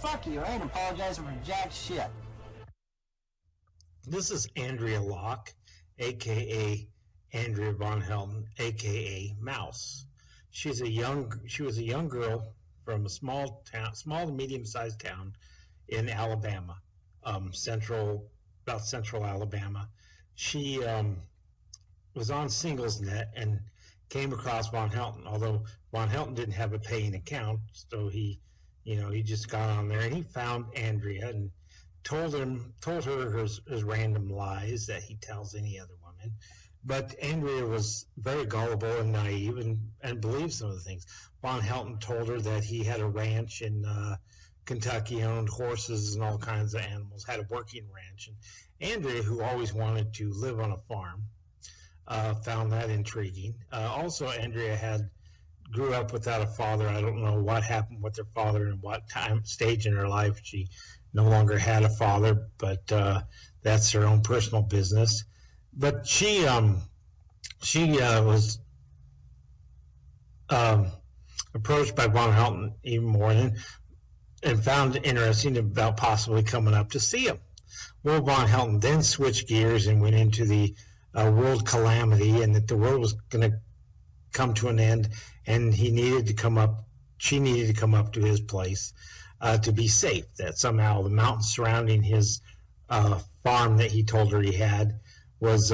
Fuck you, I ain't apologizing for jack shit. This is Andrea Locke, aka Andrea Von Helton, aka Mouse. She was a young girl from a small to medium-sized town in Alabama, central Alabama. She was on SinglesNet and came across Von Helton, although Von Helton didn't have a paying account, so he just got on there and he found Andrea and told her his random lies that he tells any other woman. But Andrea was very gullible and naive and believed some of the things. Von Helton told her that he had a ranch in Kentucky, owned horses and all kinds of animals, had a working ranch. And Andrea, who always wanted to live on a farm, found that intriguing. Also, Andrea grew up without a father. I don't know what happened with her father and what stage in her life she no longer had a father, but that's her own personal business. But she was approached by Von Helton even more and found it interesting about possibly coming up to see him. Well, Von Helton then switched gears and went into the world calamity, and that the world was going to come to an end, and she needed to come up to his place to be safe, that somehow the mountains surrounding his farm that he told her he had was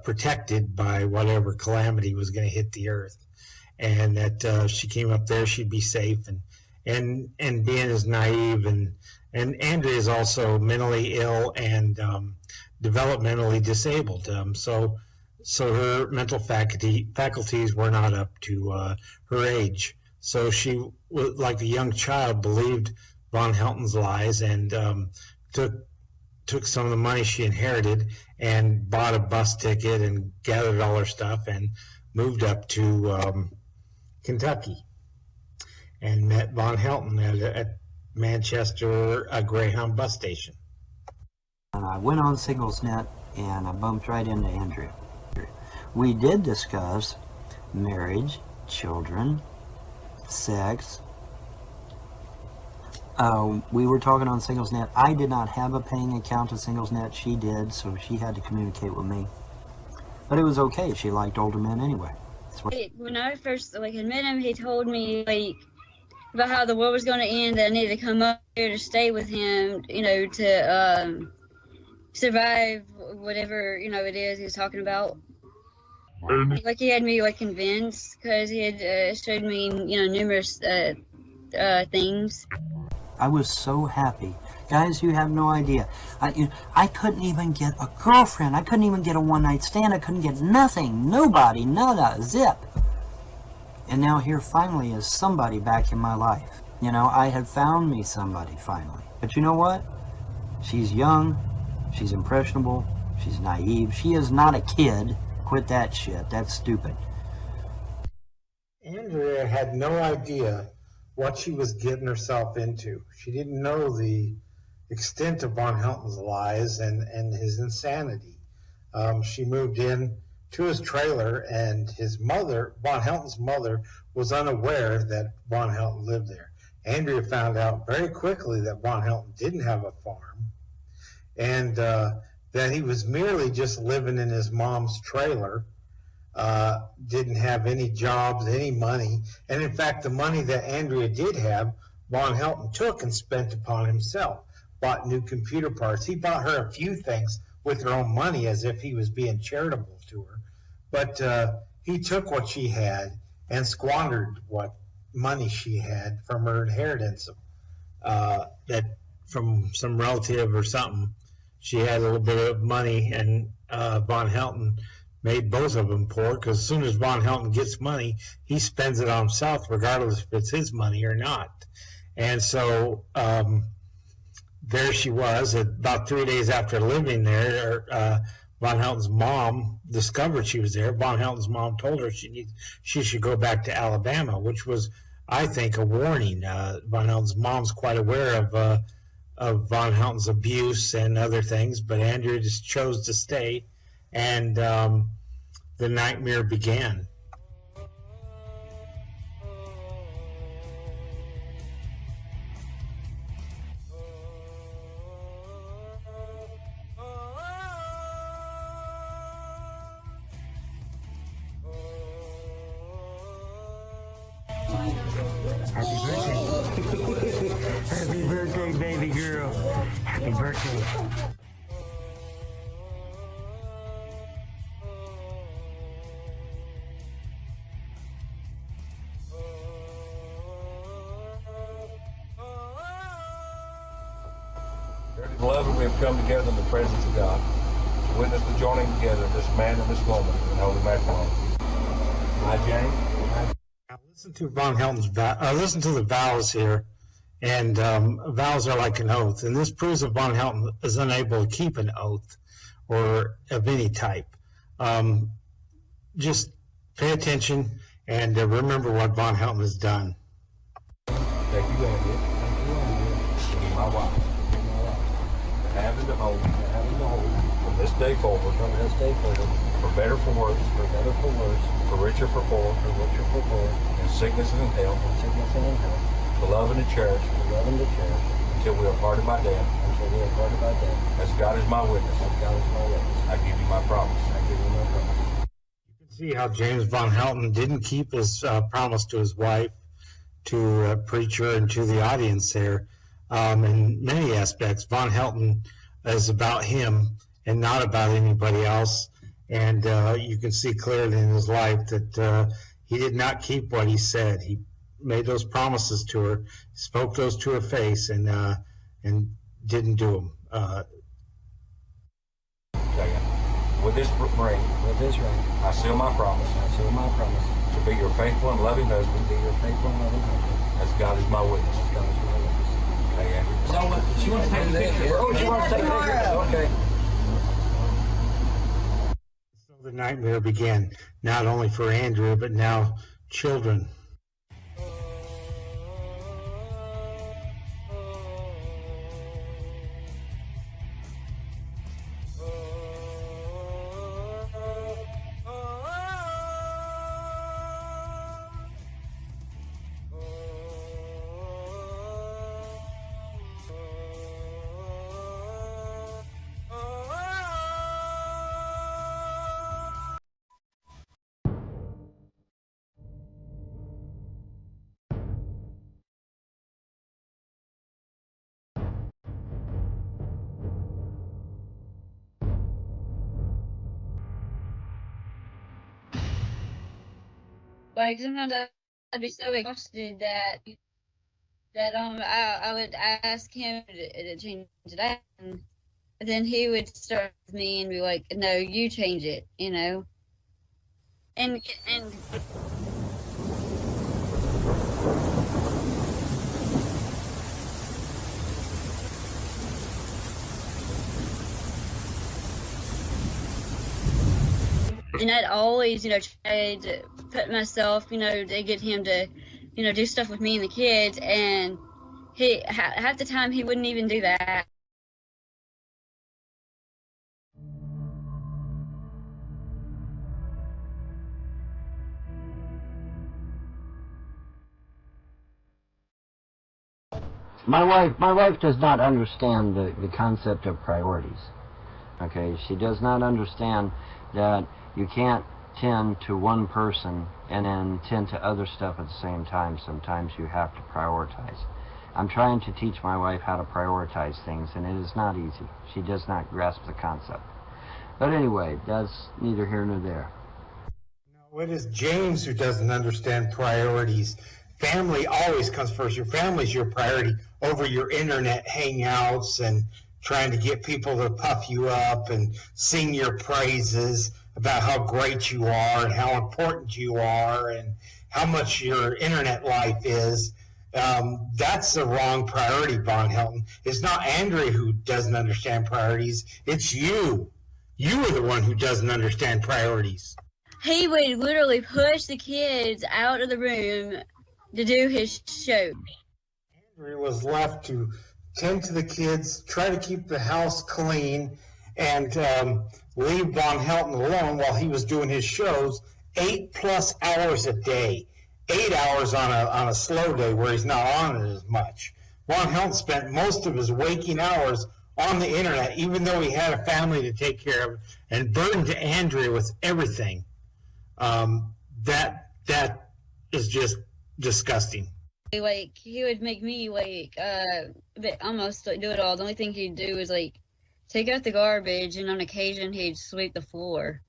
protected by whatever calamity was going to hit the earth, and that she came up there, she'd be safe, and being as naive, and Andrea is also mentally ill and developmentally disabled, so her mental faculties were not up to her age. So she, like a young child, believed Von Helton's lies and took some of the money she inherited and bought a bus ticket and gathered all her stuff and moved up to Kentucky and met Von Helton at Manchester Greyhound bus station. And I went on SinglesNet and I bumped right into Andrea. We did discuss marriage, children, sex. We were talking on SinglesNet. I did not have a paying account to SinglesNet. She did, so she had to communicate with me. But it was okay. She liked older men anyway. When I first had met him, he told me about how the world was going to end, that I needed to come up here to stay with him, to survive whatever it is he was talking about. He had me convinced, because he had showed me numerous things. I was so happy, guys. You have no idea. I couldn't even get a girlfriend. I couldn't even get a one-night stand. I couldn't get nothing, nobody, nada, zip. And now here finally is somebody back in my life. I had found me somebody finally. But you know what? She's young. She's impressionable. She's naive. She is not a kid. Quit that shit. That's stupid. Andrea had no idea what she was getting herself into. She didn't know the extent of Von Helton's lies and his insanity. She moved in to his trailer, and his mother, Von Helton's mother, was unaware that Von Helton lived there. Andrea found out very quickly that Von Helton didn't have a farm, and that he was merely just living in his mom's trailer, didn't have any jobs, any money. And in fact, the money that Andrea did have, Von Helton took and spent upon himself, bought new computer parts. He bought her a few things with her own money as if he was being charitable to her. But he took what she had and squandered what money she had from her inheritance, that from some relative or something. She had a little bit of money, and Von Helton made both of them poor, because as soon as Von Helton gets money, he spends it on himself, regardless if it's his money or not. And so there she was. About 3 days after living there, Von Helton's mom discovered she was there. Von Helton's mom told her she should go back to Alabama, which was, I think, a warning. Von Helton's mom's quite aware of Von Helton's abuse and other things, but Andrea just chose to stay, and the nightmare began. Happy birthday. Happy birthday, baby girl. Happy birthday. Beloved, we have come together in the presence of God to witness the joining together of this man and this woman in holy matrimony. I, James. Now listen to Von Helton's listen to the vows here, and vows are like an oath, and this proves that Von Helton is unable to keep an oath or of any type. Just pay attention and remember what Von Helton has done. Thank you, Andrea. Thank you, Andrea. My wife. Having to hold, from this day forward, for better for worse, for richer for poor, in sickness and in health, beloved and cherished, until we are parted by death, as God is my witness, I give you my promise. You can see how James Von Helton didn't keep his promise to his wife, to preacher, and to the audience there. In many aspects, Von Helton is about him and not about anybody else. And you can see clearly in his life that he did not keep what he said. He made those promises to her, spoke those to her face, and didn't do them. With this ring, I seal my promise. To be your faithful and loving husband. As God is my witness. So she wants to take a picture. Oh, she wants to take a picture. Okay. So the nightmare began, not only for Andrea, but now children. Like sometimes I'd be so exhausted that I would ask him to change it out, and then he would start with me and be like, "No, you change it," you know. And I'd always, try to put myself, to get him to, do stuff with me and the kids. And half the time he wouldn't even do that. My wife does not understand the concept of priorities. Okay, she does not understand that you can't tend to one person and then tend to other stuff at the same time. Sometimes you have to prioritize. I'm trying to teach my wife how to prioritize things, and it is not easy. She does not grasp the concept. But anyway, that's neither here nor there. No, it is James who doesn't understand priorities. Family always comes first. Your family's your priority over your internet hangouts and trying to get people to puff you up and sing your praises about how great you are and how important you are and how much your internet life is. That's the wrong priority, Von Helton. It's not Andrea who doesn't understand priorities. It's you. You are the one who doesn't understand priorities. He would literally push the kids out of the room to do his show. Andrea was left to tend to the kids, try to keep the house clean, and leave Von Helton alone while he was doing his shows 8+ hours a day. 8 hours on a slow day where he's not on it as much. Von Helton spent most of his waking hours on the internet, even though he had a family to take care of, and burdened to Andrea with everything. That is just disgusting. Like, he would make me, like, almost like, do it all. The only thing he'd do is, like, take out the garbage, and on occasion he'd sweep the floor.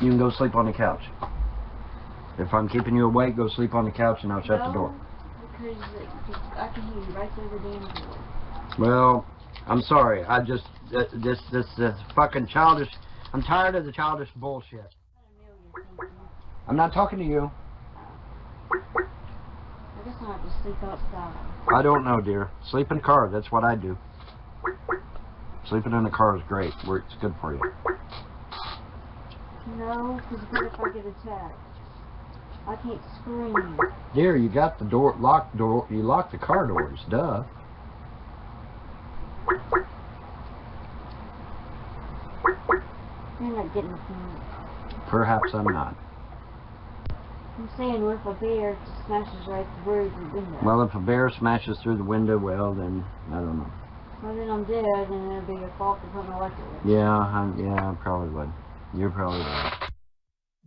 You can go sleep on the couch. If I'm keeping you awake, go sleep on the couch and I'll shut the door. Because I can hear you right through the damn door. Well, I'm sorry. I just, this fucking childish, I'm tired of the childish bullshit. I'm not talking to you. I guess I have to sleep outside. I don't know, dear. Sleep in the car. That's what I do. Sleeping in the car is great. It's good for you. No, because what if I get attacked? I can't scream. Dear, you got the door, locked door, you locked the car doors, duh. You're not getting the point. Perhaps I'm not. I'm saying, what if a bear just smashes right through the window? Well, if a bear smashes through the window, well, then, I don't know. Well, then I'm dead, and it'll be your fault for putting my electric in. Yeah, I probably would. You're probably right.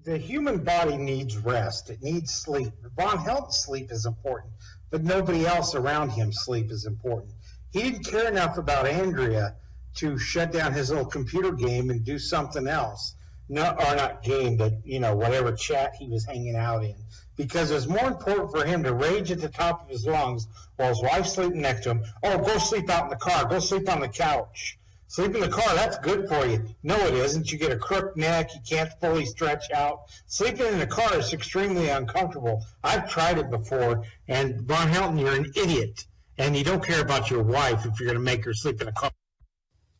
The human body needs rest. It needs sleep. Von Helton's sleep is important, but nobody else around him sleep is important. He didn't care enough about Andrea to shut down his little computer game and do something else. No, or not game, but, whatever chat he was hanging out in. Because it was more important for him to rage at the top of his lungs while his wife's sleeping next to him. Oh, go sleep out in the car. Go sleep on the couch. Sleep in the car, that's good for you. No, it isn't. You get a crooked neck. You can't fully stretch out. Sleeping in the car is extremely uncomfortable. I've tried it before, and Von Helton, you're an idiot. And you don't care about your wife if you're going to make her sleep in a car.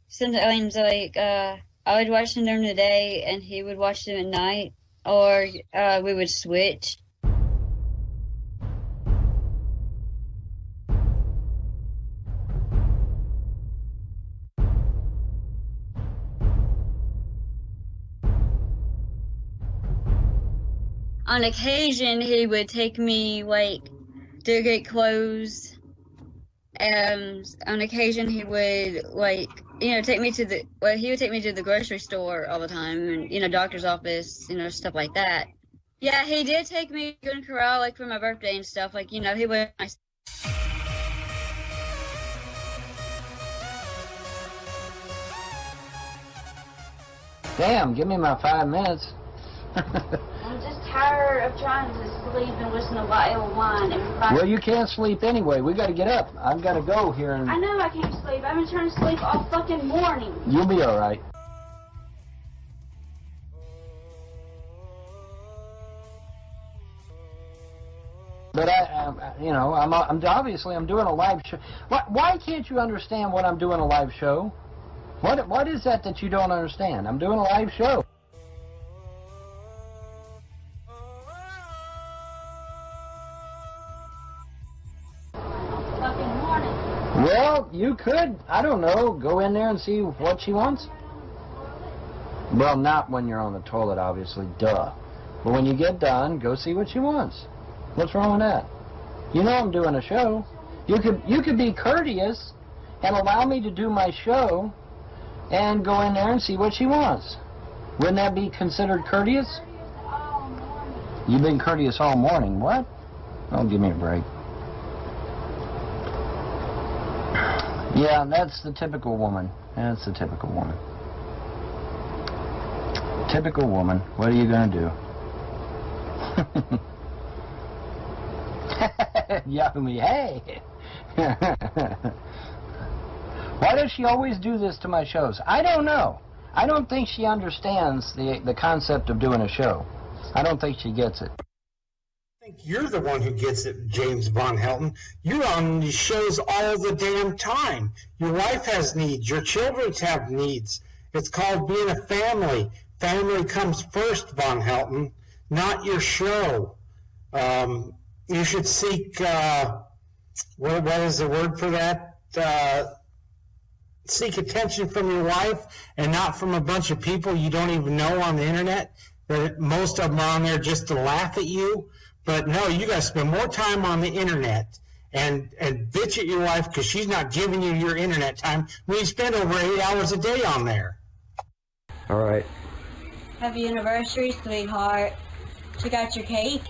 Sometimes, like, I would watch them during the day, and he would watch them at night, or we would switch. On occasion, he would take me, like, to get clothes. On occasion, he would, like, take me to he would take me to the grocery store all the time, and, doctor's office, stuff like that. Yeah, he did take me to the corral, like, for my birthday and stuff. Like, he would. Damn, give me my 5 minutes. I'm just tired of trying to sleep and listen to bottled wine. Well, you can't sleep anyway. We got to get up. I've got to go here. I know I can't sleep. I've been trying to sleep all fucking morning. You'll be all right. But I'm obviously doing a live show. Why can't you understand what I'm doing a live show? What is that you don't understand? I'm doing a live show. Well, you could, I don't know, go in there and see what she wants. Well, not when you're on the toilet, obviously, duh. But when you get done, go see what she wants. What's wrong with that? I'm doing a show. You could be courteous and allow me to do my show and go in there and see what she wants. Wouldn't that be considered courteous? You've been courteous all morning. What? Oh, give me a break. Yeah, that's the typical woman. That's the typical woman. Typical woman. What are you going to do? Yummy, hey! Why does she always do this to my shows? I don't know. I don't think she understands the concept of doing a show. I don't think she gets it. I think you're the one who gets it, James Von Helton. You're on these shows all the damn time. Your wife has needs. Your children have needs. It's called being a family. Family comes first, Von Helton, not your show. You should seek, what is the word for that? Seek attention from your wife and not from a bunch of people you don't even know on the internet. Most of them are on there just to laugh at you. But no, you guys spend more time on the internet and bitch at your wife because she's not giving you your internet time when you spend over 8 hours a day on there. All right. Happy anniversary, sweetheart. Check out your cake.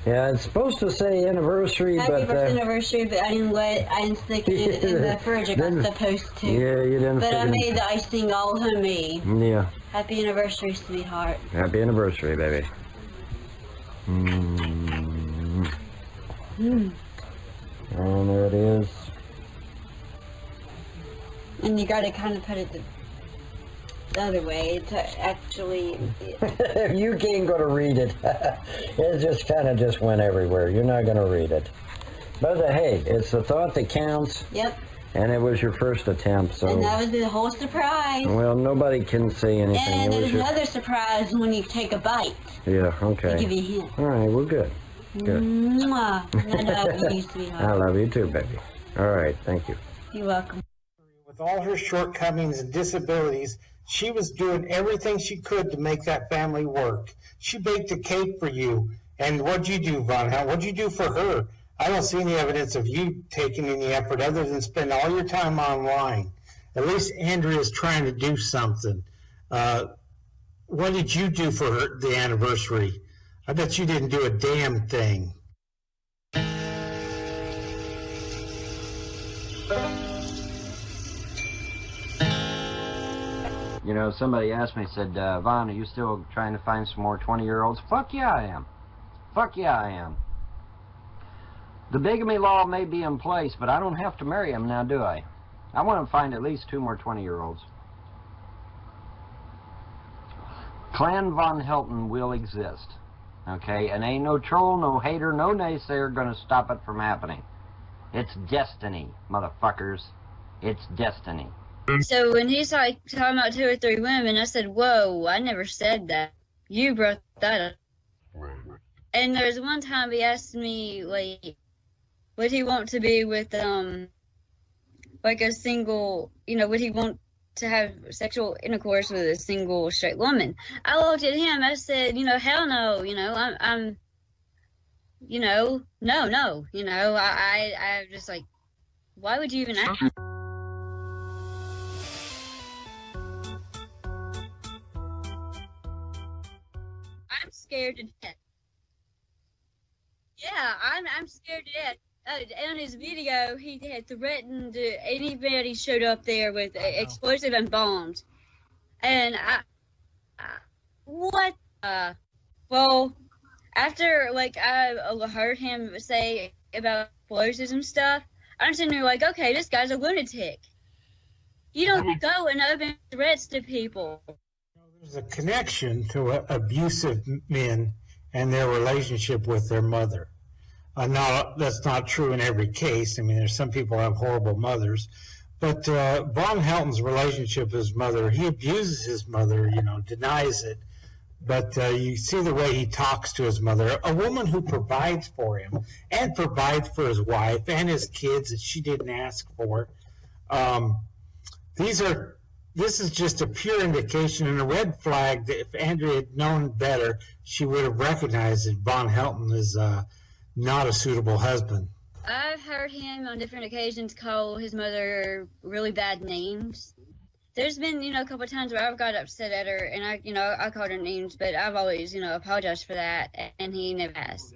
Yeah, it's supposed to say anniversary, Happy but birthday anniversary, but I didn't stick it in the fridge. I got supposed to. Yeah, you didn't. But I made the icing all homemade. Yeah. Happy anniversary, sweetheart. Happy anniversary, baby. And there it is. And you gotta kind of put it the other way to actually... You ain't gonna read it. It just kind of just went everywhere. You're not gonna read it. But hey, it's the thought that counts. Yep. And it was your first attempt, so... And that was the whole surprise. Well, nobody can say anything. And there's another surprise when you take a bite. Yeah, okay. I'll give you a hint. All right, well, good. Good. Mwah. I love you, sweetheart. I love you too, baby. All right, thank you. You're welcome. With all her shortcomings and disabilities, she was doing everything she could to make that family work. She baked a cake for you. And what'd you do, Von Hell? What'd you do for her? I don't see any evidence of you taking any effort other than spend all your time online. At least Andrea's trying to do something. What did you do for her, the anniversary? I bet you didn't do a damn thing. You know, somebody asked me, said, Vaughn, are you still trying to find some more 20-year-olds? Fuck yeah, I am. Fuck yeah, I am. The bigamy law may be in place, but I don't have to marry them now, do I? I want to find at least 2 more 20-year-olds. Clan Von Helton will exist, okay? And ain't no troll, no hater, no naysayer gonna stop it from happening. It's destiny, motherfuckers. It's destiny. So when he's like talking about 2 or 3 women, I said, whoa, I never said that. You brought that up. And there was one time he asked me, like, would he want to be with, like a single, you know, would he want to have sexual intercourse with a single straight woman? I looked at him, I said, you know, hell no, you know, I'm you know, no, you know, I just like, why would you even ask? I'm scared to death. Yeah, I'm scared to death. On his video, he had threatened anybody showed up there with explosive and bombs. And what? Well, after like I heard him say about explosives and stuff, I'm sitting there like, okay, this guy's a lunatic. You don't go and open threats to people. There's a connection to abusive men and their relationship with their mother. Now, that's not true in every case. I mean, there's some people who have horrible mothers. But Von Helton's relationship with his mother, he abuses his mother, you know, denies it. But you see the way he talks to his mother, a woman who provides for him and provides for his wife and his kids that she didn't ask for. This is just a pure indication and a red flag that if Andrea had known better, she would have recognized that Von Helton is not a suitable husband. I've heard him on different occasions call his mother really bad names. There's been, you know, a couple of times where I've got upset at her and I called her names, but I've always, you know, apologized for that, and he never has.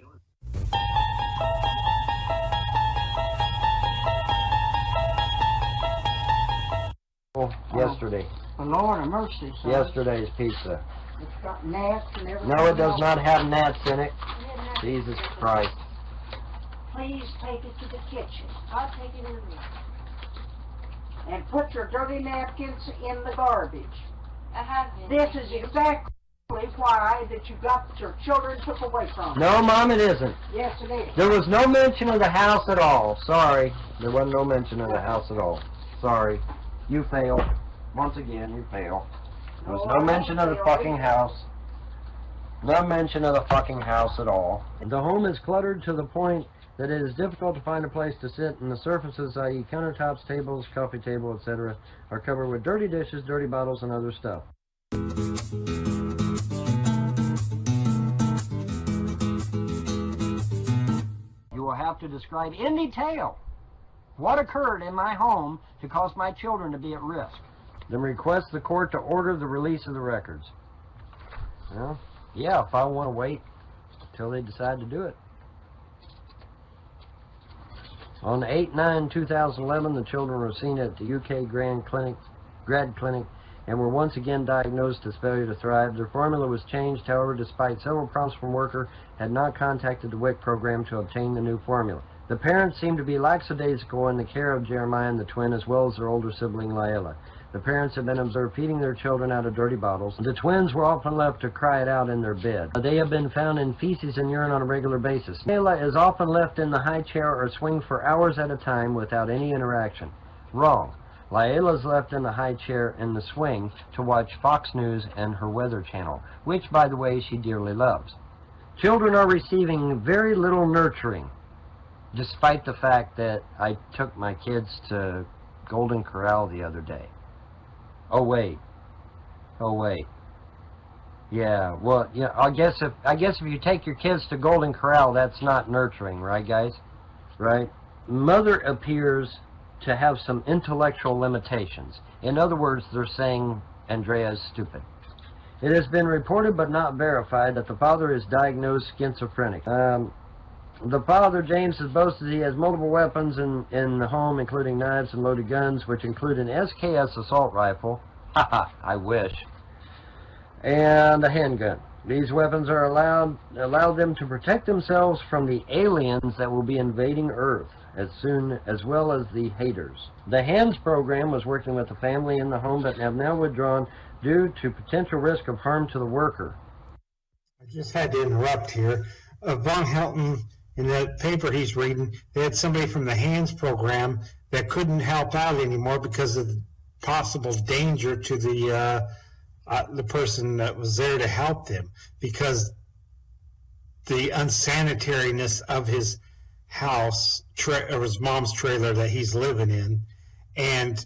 Yesterday. The Lord of mercy, son. Yesterday's pizza. It's got gnats and everything. No, it does not have gnats in it. Jesus Christ. Please take it to the kitchen. I'll take it in the room. And put your dirty napkins in the garbage. I have been. This is exactly why that you got your children took away from you. No, Mom, it isn't. Yes, it is. There was no mention of the house at all. Sorry. There wasn't no mention of the house at all. Sorry. You fail. Once again, you fail. There was no mention of the fucking house. No mention of the fucking house at all. The home is cluttered to the point that it is difficult to find a place to sit, and the surfaces, i.e. countertops, tables, coffee table, etc., are covered with dirty dishes, dirty bottles, and other stuff. You will have enough to describe in detail what occurred in my home to cause my children to be at risk. Then request the court to order the release of the records. Well, yeah, if I want to wait until they decide to do it. On 8/9/2011, the children were seen at the UK Grad Clinic and were once again diagnosed as failure to thrive. Their formula was changed, however, despite several prompts from worker, had not contacted the WIC program to obtain the new formula. The parents seemed to be lackadaisical in the care of Jeremiah and the twin, as well as their older sibling, Layla. The parents have been observed feeding their children out of dirty bottles. The twins were often left to cry it out in their bed. They have been found in feces and urine on a regular basis. Layla is often left in the high chair or swing for hours at a time without any interaction. Wrong. Layla is left in the high chair in the swing to watch Fox News and her Weather Channel, which, by the way, she dearly loves. Children are receiving very little nurturing, despite the fact that I took my kids to Golden Corral the other day. Oh wait. Yeah, well, yeah, I guess if you take your kids to Golden Corral, that's not nurturing, right, guys? Right? Mother appears to have some intellectual limitations. In other words, they're saying Andrea is stupid. It has been reported but not verified that the father is diagnosed schizophrenic. The father, James, has boasted he has multiple weapons in the home, including knives and loaded guns, which include an SKS assault rifle, haha, I wish, and a handgun. These weapons are allow them to protect themselves from the aliens that will be invading Earth, as well as the haters. The HANDS program was working with the family in the home, but have now withdrawn due to potential risk of harm to the worker. I just had to interrupt here. Von Helton, in the paper he's reading, they had somebody from the HANDS program that couldn't help out anymore because of the possible danger to the person that was there to help them, because the unsanitariness of his house, or his mom's trailer that he's living in, and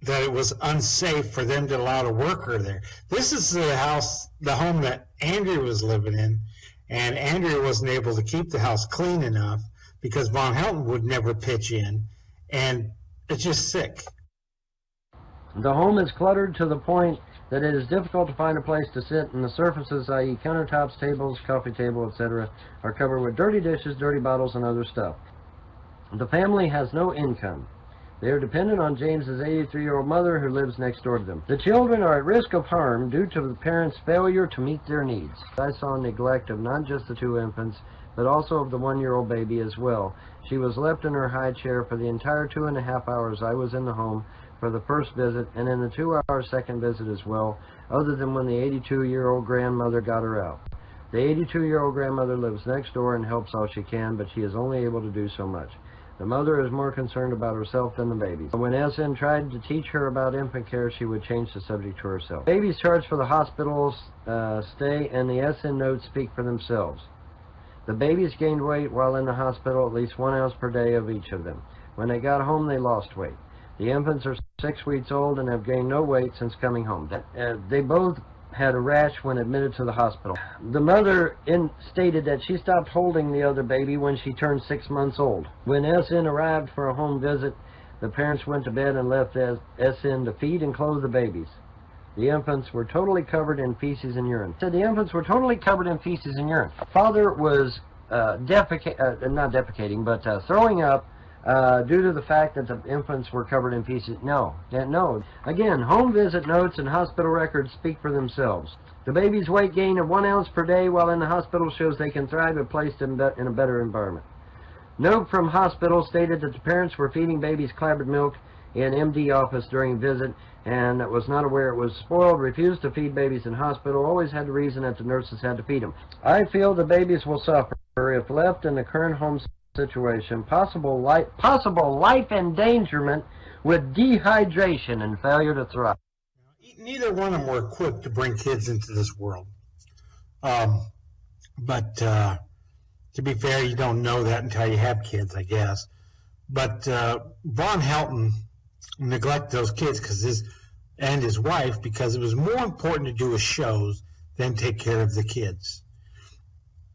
that it was unsafe for them to allow a worker there. This is the home that Andrea was living in, and Andrea wasn't able to keep the house clean enough because Von Helton would never pitch in, and it's just sick. The home is cluttered to the point that it is difficult to find a place to sit, and the surfaces, i.e. countertops, tables, coffee table, etc., are covered with dirty dishes, dirty bottles, and other stuff. The family has no income. They are dependent on James's 83-year-old mother, who lives next door to them. The children are at risk of harm due to the parents' failure to meet their needs. I saw neglect of not just the two infants, but also of the 1-year-old baby as well. She was left in her high chair for the entire 2.5 hours I was in the home for the first visit, and in the 2-hour second visit as well, other than when the 82-year-old grandmother got her out. The 82-year-old grandmother lives next door and helps all she can, but she is only able to do so much. The mother is more concerned about herself than the babies. When SN tried to teach her about infant care, she would change the subject to herself. Babies charged for the hospital's stay and the SN notes speak for themselves. The babies gained weight while in the hospital, at least 1 ounce per day of each of them. When they got home, they lost weight. The infants are 6 weeks old and have gained no weight since coming home. They both had a rash when admitted to the hospital. The mother stated that she stopped holding the other baby when she turned 6 months old. When SN arrived for a home visit, the parents went to bed and left SN to feed and clothe the babies. The infants were totally covered in feces and urine. So the infants were totally covered in feces and urine. Father was throwing up due to the fact that the infants were covered in feces. No. Again, home visit notes and hospital records speak for themselves. The baby's weight gain of 1 ounce per day while in the hospital shows they can thrive if placed in a better environment. Note from hospital stated that the parents were feeding babies clabbered milk in MD office during visit and was not aware it was spoiled, refused to feed babies in hospital, always had the reason that the nurses had to feed them. I feel the babies will suffer if left in the current home situation, possible life endangerment with dehydration and failure to thrive. Neither one of them were equipped to bring kids into this world. But to be fair, you don't know that until you have kids, I guess. But Von Helton neglected those kids and his wife because it was more important to do his shows than take care of the kids.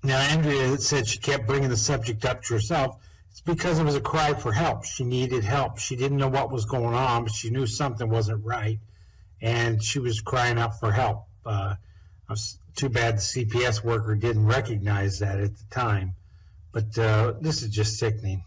Now, Andrea said she kept bringing the subject up to herself. It's because it was a cry for help. She needed help. She didn't know what was going on, but she knew something wasn't right, and she was crying out for help. Too bad the CPS worker didn't recognize that at the time, but this is just sickening.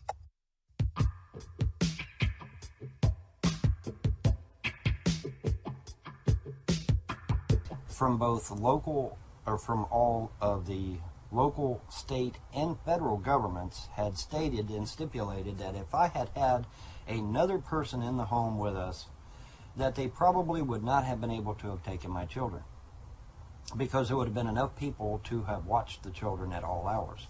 From both local, or from all of the local, state, and federal governments had stated and stipulated that if I had had another person in the home with us, that they probably would not have been able to have taken my children, because there would have been enough people to have watched the children at all hours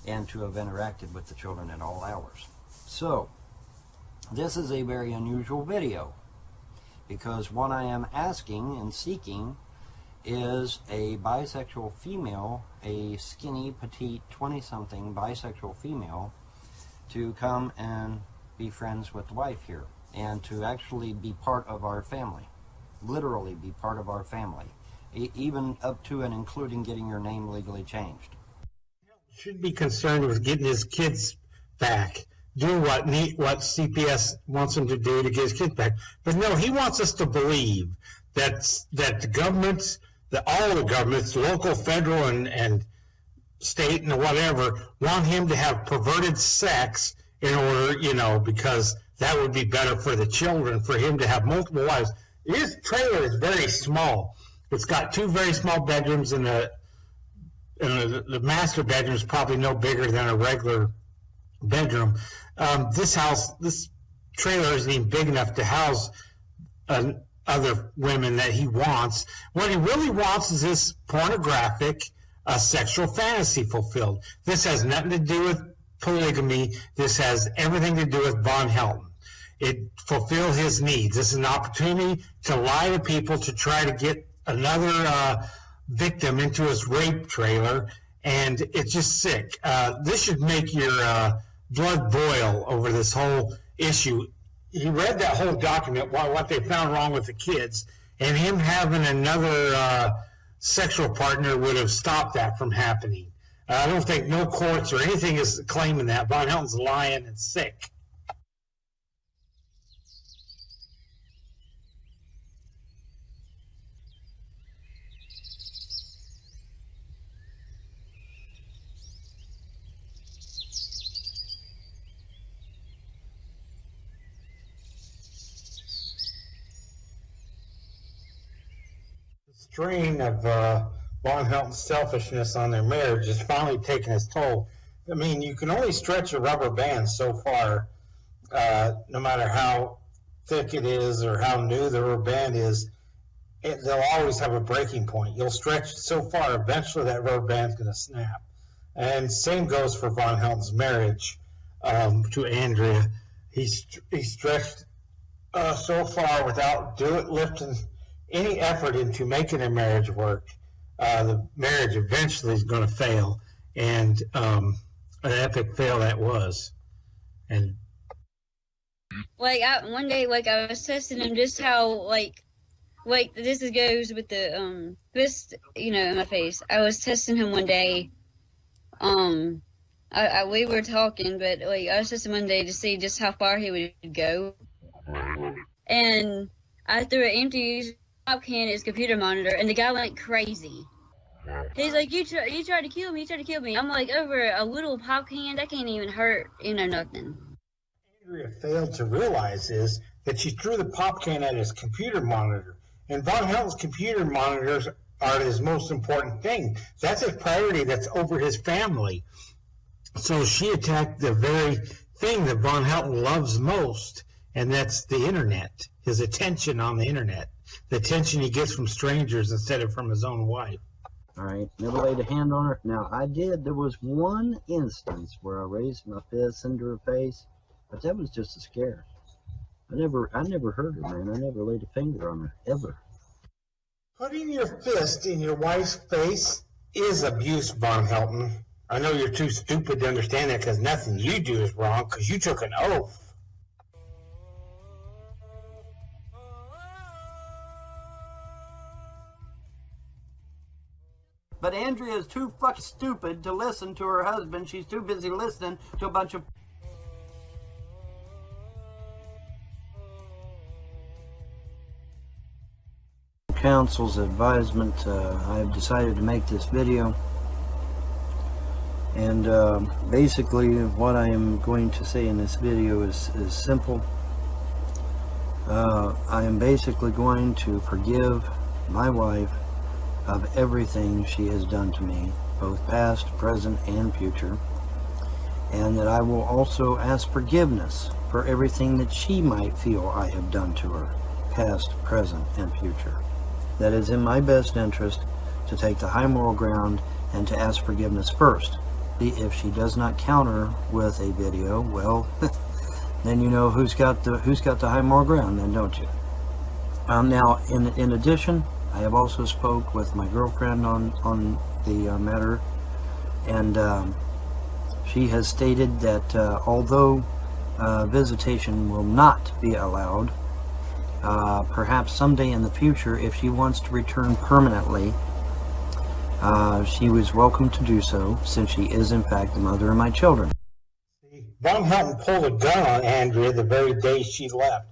and to have interacted with the children at all hours. So this is a very unusual video, because what I am asking and seeking is a bisexual female, a skinny, petite, 20-something bisexual female, to come and be friends with the wife here, and to actually be part of our family, literally be part of our family, even up to and including getting your name legally changed. Should be concerned with getting his kids back, doing what CPS wants him to do to get his kids back. But no, he wants us to believe that the governments, all the governments, local, federal, and state, and whatever, want him to have perverted sex in order, because that would be better for the children, for him to have multiple wives. His trailer is very small. It's got 2 very small bedrooms, and the master bedroom is probably no bigger than a regular bedroom. This trailer isn't even big enough to house other women that he wants. What he really wants is this pornographic sexual fantasy fulfilled. This has nothing to do with polygamy. This has everything to do with Von Helton. It fulfills his needs. This is an opportunity to lie to people, to try to get another victim into his rape trailer, and it's just sick. This should make your blood boil over this whole issue. He read that whole document, what they found wrong with the kids, and him having another sexual partner would have stopped that from happening. I don't think no courts or anything is claiming that. Von Helton's lying and sick. Strain of Von Helton's selfishness on their marriage is finally taking its toll. I mean, you can only stretch a rubber band so far, no matter how thick it is or how new the rubber band is. They'll always have a breaking point. You'll stretch it so far, eventually that rubber band's going to snap. And same goes for Von Helton's marriage to Andrea. He stretched so far without lifting any effort into making a marriage work. The marriage eventually is going to fail, and an epic fail that was. And one day, I was testing him just how this goes with the twist, in my face. I was testing him one day. We were talking, but I was testing one day to see just how far he would go, and I threw an empty pop can at his computer monitor, and the guy went crazy. He's like, you tried to kill me, you tried to kill me. I'm like, over a little pop can, that can't even hurt, nothing. Andrea failed to realize is that she threw the pop can at his computer monitor, and Von Helton's computer monitors are his most important thing. That's his priority, that's over his family. So she attacked the very thing that Von Helton loves most, and that's the internet, his attention on the internet. The attention he gets from strangers instead of from his own wife. All right, never laid a hand on her. Now, I did. There was one instance where I raised my fist into her face, but that was just a scare. I never hurt her, man. I never laid a finger on her, ever. Putting your fist in your wife's face is abuse, Von Helton. I know you're too stupid to understand that because nothing you do is wrong because you took an oath. But Andrea is too fucking stupid to listen to her husband. She's too busy listening to a bunch of counsel's advisement. I have decided to make this video. And basically what I am going to say in this video is simple. I am basically going to forgive my wife of everything she has done to me, both past, present, and future. And that I will also ask forgiveness for everything that she might feel I have done to her, past, present, and future. That is in my best interest to take the high moral ground and to ask forgiveness first. If she does not counter with a video, well, then you know who's got the high moral ground, then, don't you? Now, in addition, I have also spoke with my girlfriend on the matter, and she has stated that although visitation will not be allowed, perhaps someday in the future, if she wants to return permanently, she was welcome to do so, since she is in fact the mother of my children. Von Helton pulled a gun on Andrea the very day she left.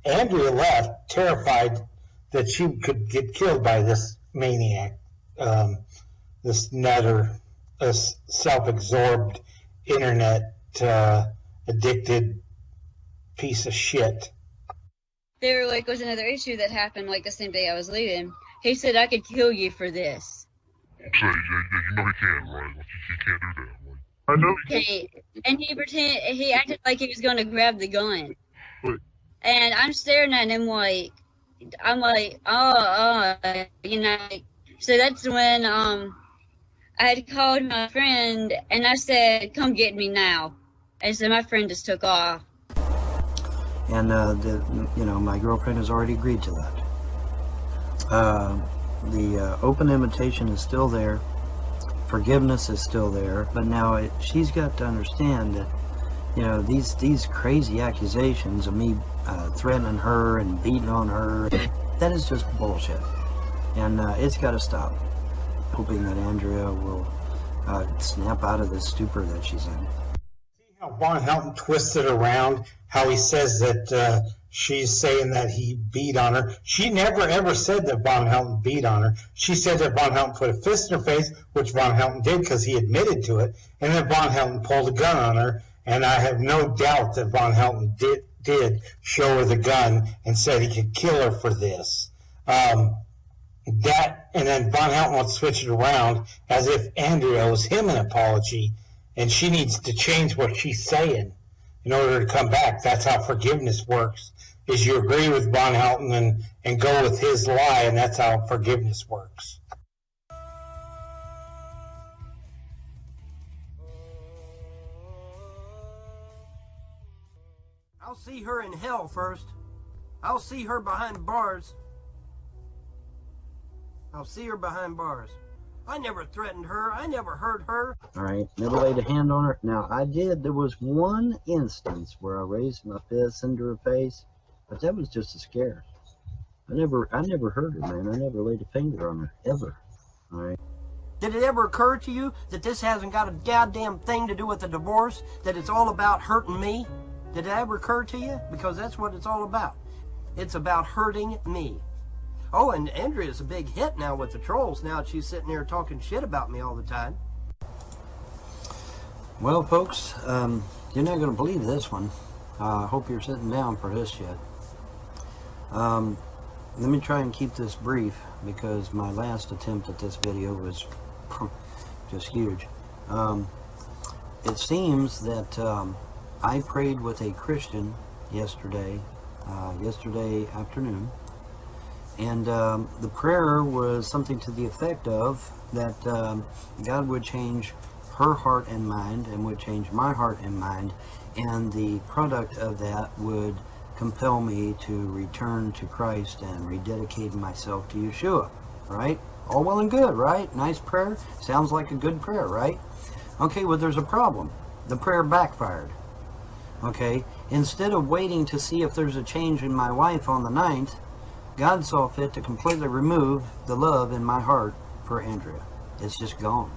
Andrea left terrified that she could get killed by this maniac, this nutter, this self-absorbed, internet addicted piece of shit. There was another issue that happened the same day I was leaving. He said I could kill you for this. So, you know he can't, right? He can't do that. I know And he acted like he was going to grab the gun. But, and I'm staring at him I'm like, you know. So that's when I had called my friend and I said, come get me now. And so my friend just took off. And you know, my girlfriend has already agreed to that. The open invitation is still there. Forgiveness is still there. But now she's got to understand that, you know, these crazy accusations of me threatening her and beating on her, that is just bullshit. And it's got to stop. Hoping that Andrea will snap out of this stupor that she's in. See how Von Helton twisted around, how he says that she's saying that he beat on her. She never ever said that Von Helton beat on her. She said that Von Helton put a fist in her face, which Von Helton did because he admitted to it, and then Von Helton pulled a gun on her. And I have no doubt that Von Helton did show her the gun and said he could kill her for this. And then Von Helton wants to switch it around as if Andrea owes him an apology, and she needs to change what she's saying in order to come back. That's how forgiveness works, is you agree with Von Helton and go with his lie, and that's how forgiveness works. I'll see her in hell first. I'll see her behind bars. I'll see her behind bars. I never threatened her. I never hurt her. All right, never laid a hand on her. Now, I did. There was one instance where I raised my fist into her face, but that was just a scare. I never hurt her, man. I never laid a finger on her, ever. All right. Did it ever occur to you that this hasn't got a goddamn thing to do with the divorce? That it's all about hurting me? Did it ever occur to you? Because that's what it's all about. It's about hurting me. Oh, and Andrea's a big hit now with the trolls. Now she's sitting there talking shit about me all the time. Well, folks, you're not going to believe this one. I hope you're sitting down for this shit. Let me try and keep this brief because my last attempt at this video was just huge. It seems that I prayed with a Christian yesterday afternoon. And the prayer was something to the effect of that God would change her heart and mind and would change my heart and mind, and the product of that would compel me to return to Christ and rededicate myself to Yeshua, right? All well and good, right? Nice prayer. Sounds like a good prayer, right? Okay, well, there's a problem. The prayer backfired. Okay, instead of waiting to see if there's a change in my wife on the 9th, God saw fit to completely remove the love in my heart for Andrea. It's just gone.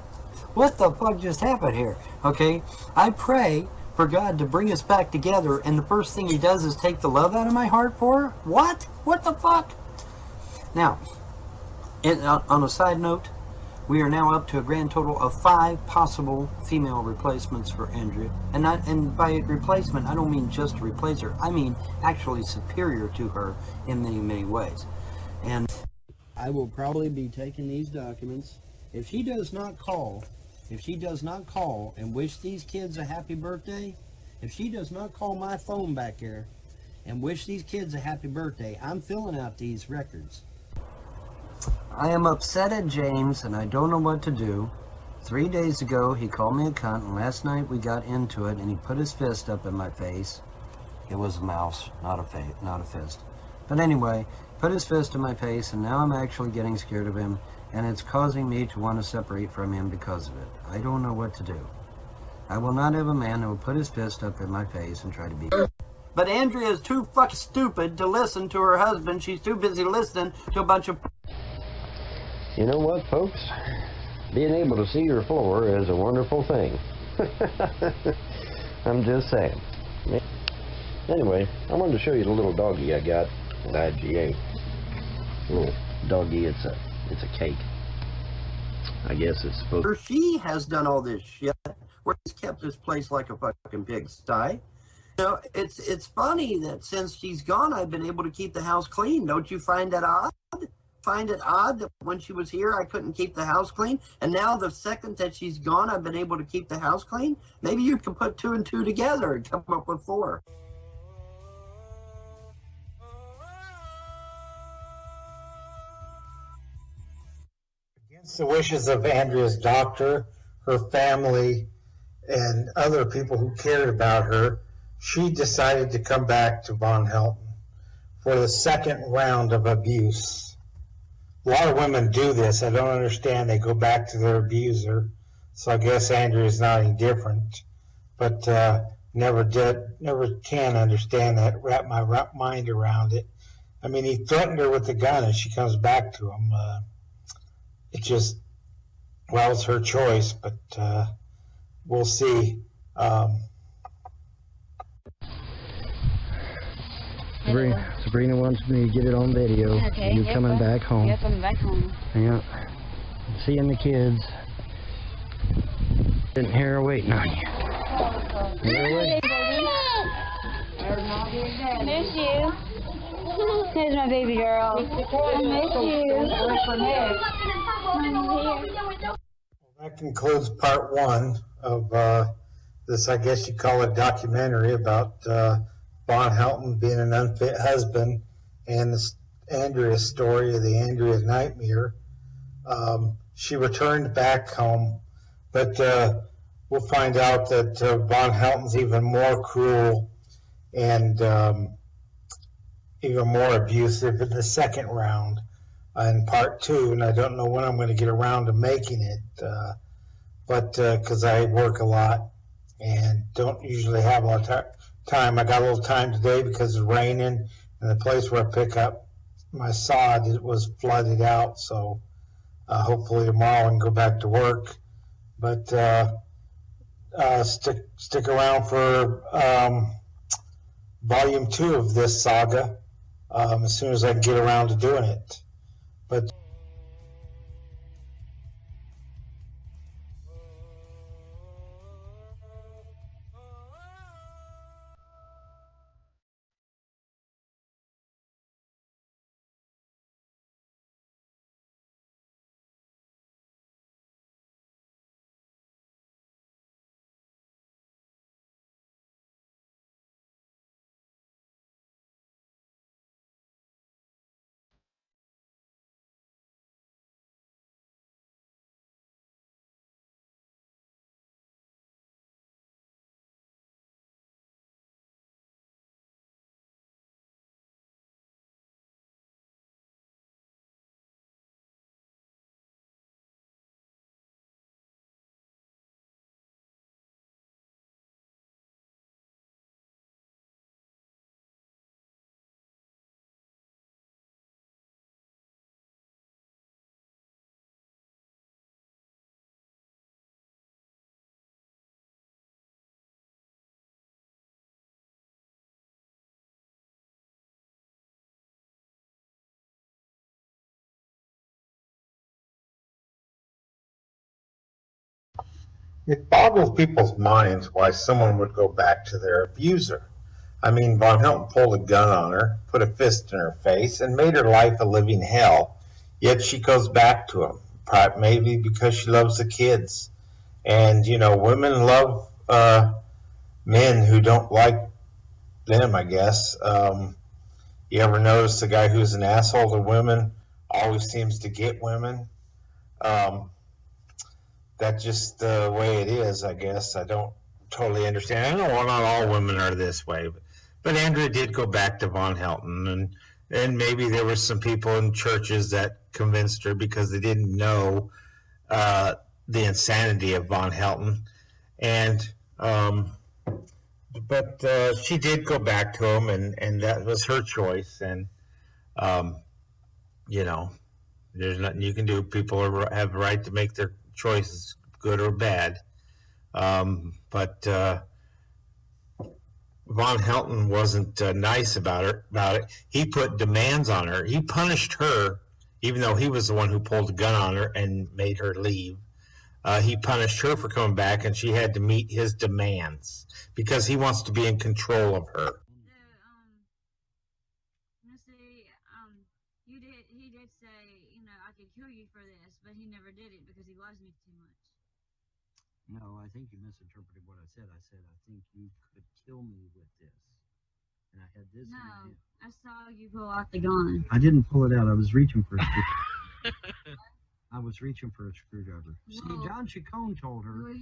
What the fuck just happened here? Okay, I pray for God to bring us back together, and the first thing he does is take the love out of my heart for her? What? What the fuck? Now, on a side note, we are now up to a grand total of 5 possible female replacements for Andrea. And by replacement, I don't mean just to replace her. I mean actually superior to her in many, many ways. And I will probably be taking these documents. If she does not call and wish these kids a happy birthday, if she does not call my phone back here and wish these kids a happy birthday, I'm filling out these records. I am upset at James, and I don't know what to do. 3 days ago, he called me a cunt, and last night we got into it, and he put his fist up in my face. It was a mouse, not a fist. But anyway, put his fist in my face, and now I'm actually getting scared of him, and it's causing me to want to separate from him because of it. I don't know what to do. I will not have a man who will put his fist up in my face and try to beat me. But Andrea is too fucking stupid to listen to her husband. She's too busy listening to a bunch of... You know what, folks? Being able to see your floor is a wonderful thing. I'm just saying. Anyway, I wanted to show you the little doggy I got at IGA. Little doggy, it's a cake. I guess it's supposed to... She has done all this shit where he's kept this place like a fucking pigsty. You know, it's funny that since she's gone, I've been able to keep the house clean. Don't you find that odd? Find it odd that when she was here I couldn't keep the house clean, and now the second that she's gone I've been able to keep the house clean? Maybe you can put 2 and 2 together and come up with 4. Against the wishes of Andrea's doctor, her family, and other people who cared about her, she decided to come back to Von Helton for the second round of abuse. A lot of women do this. I don't understand. They go back to their abuser. So I guess Andrea's not any different. But never can understand that, wrap my mind around it. I mean, he threatened her with a gun and she comes back to him. It just, well, it's her choice, but we'll see. Sabrina wants me to get it on video. Okay. You coming back home. Yep, I'm back home. Yeah. Seeing the kids. Sitting here waiting on you. You're waiting. Miss you. There's my baby girl. I miss you. That concludes part 1 of this, I guess you call it, documentary about Von Helton being an unfit husband, and Andrea's story of the Andrea nightmare. She returned back home, but we'll find out that Von Helton's even more cruel and even more abusive in the second round in part 2, and I don't know when I'm going to get around to making it, but because I work a lot and don't usually have a lot of time. I got a little time today because it's raining, and the place where I pick up my sod, it was flooded out, so hopefully tomorrow I can go back to work. But stick around for volume 2 of this saga as soon as I can get around to doing it. But It boggles people's minds why someone would go back to their abuser. I mean, Von Helton pulled a gun on her, put a fist in her face, and made her life a living hell. Yet she goes back to him, maybe because she loves the kids. And, you know, women love men who don't like them, I guess. You ever notice the guy who's an asshole to women always seems to get women? That's just the way it is, I guess. I don't totally understand. I know not all women are this way, but Andrea did go back to Von Helton, and maybe there were some people in churches that convinced her because they didn't know the insanity of Von Helton, but she did go back to him, and that was her choice, and you know, there's nothing you can do. People have the right to make their choices, good or bad. But Von Helton wasn't nice about it. He put demands on her. He punished her, even though he was the one who pulled the gun on her and made her leave. He punished her for coming back, and she had to meet his demands because he wants to be in control of her. He did say, you know, I could kill you for this, but he never did it because he loves me too much. No, I think you misinterpreted what I said. I said, I think you could kill me with this. And I had this in my hand. I saw you pull out the gun. I didn't pull it out. I was reaching for a screwdriver. See, John Chacon told her. Well,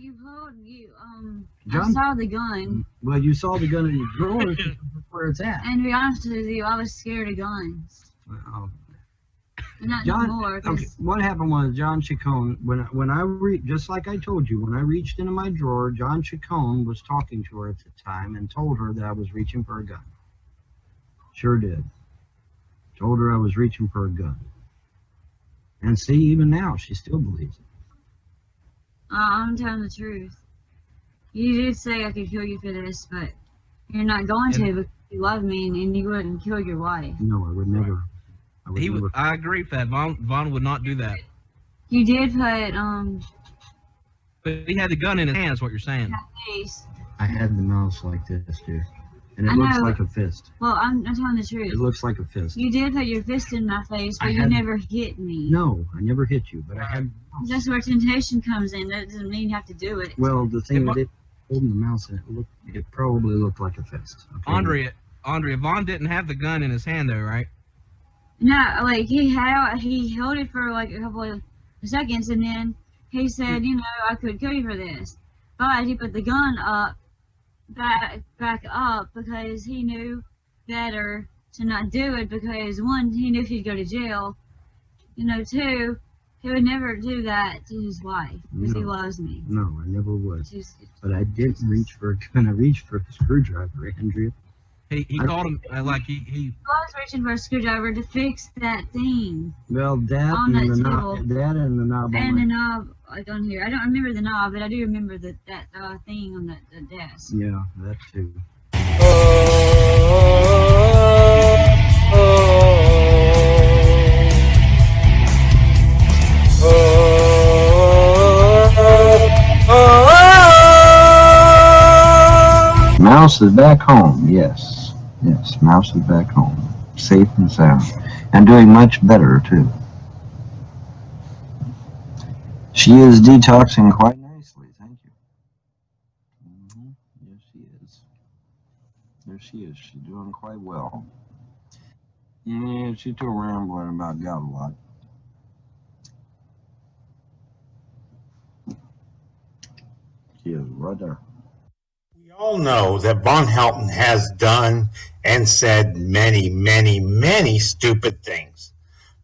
I saw the gun. Well, you saw the gun in your drawer. That's where it's at. And to be honest with you, I was scared of guns. Well, not John, anymore. Okay, what happened was John Chacon, when I just like I told you, when I reached into my drawer, John Chacon was talking to her at the time and told her that I was reaching for a gun. Sure did. Told her I was reaching for a gun. And see, even now, she still believes it. I'm telling the truth. You did say I could kill you for this, but you're not going to because you love me and you wouldn't kill your wife. No, I would never. I agree with that. Von would not do that. You did put, But he had the gun in his hand, is what you're saying. I had the mouse like this, dude. And it looks like a fist. Well, I'm telling the truth. It looks like a fist. You did put your fist in my face, but you never hit me. No, I never hit you, but I had. That's where temptation comes in. That doesn't mean you have to do it. Well, the thing with it, holding the mouse, it probably looked like a fist. Okay? Andrea, Von didn't have the gun in his hand though, right? No, like he held it for like a couple of seconds, and then he said, you know, I could kill you for this, but he put the gun up, back up, because he knew better to not do it, because one, he knew he'd go to jail, you know, two, he would never do that to his wife because he loves me. No, I never would. But I didn't reach for a gun. I reached for a screwdriver, Andrea. He called him like he I was reaching for a screwdriver to fix that thing. Well, that and the knob, and the knob like on here. I don't remember the knob, but I do remember that thing on the desk. Yeah, that too. Mouse is back home, yes. Yes, Mouse is back home. Safe and sound. And doing much better, too. She is detoxing quite nicely, thank you. Yes, she is. There she is. She's doing quite well. Yeah, she's still rambling about God a lot. She is right there. We all know that Von Helton has done and said many, many, many stupid things.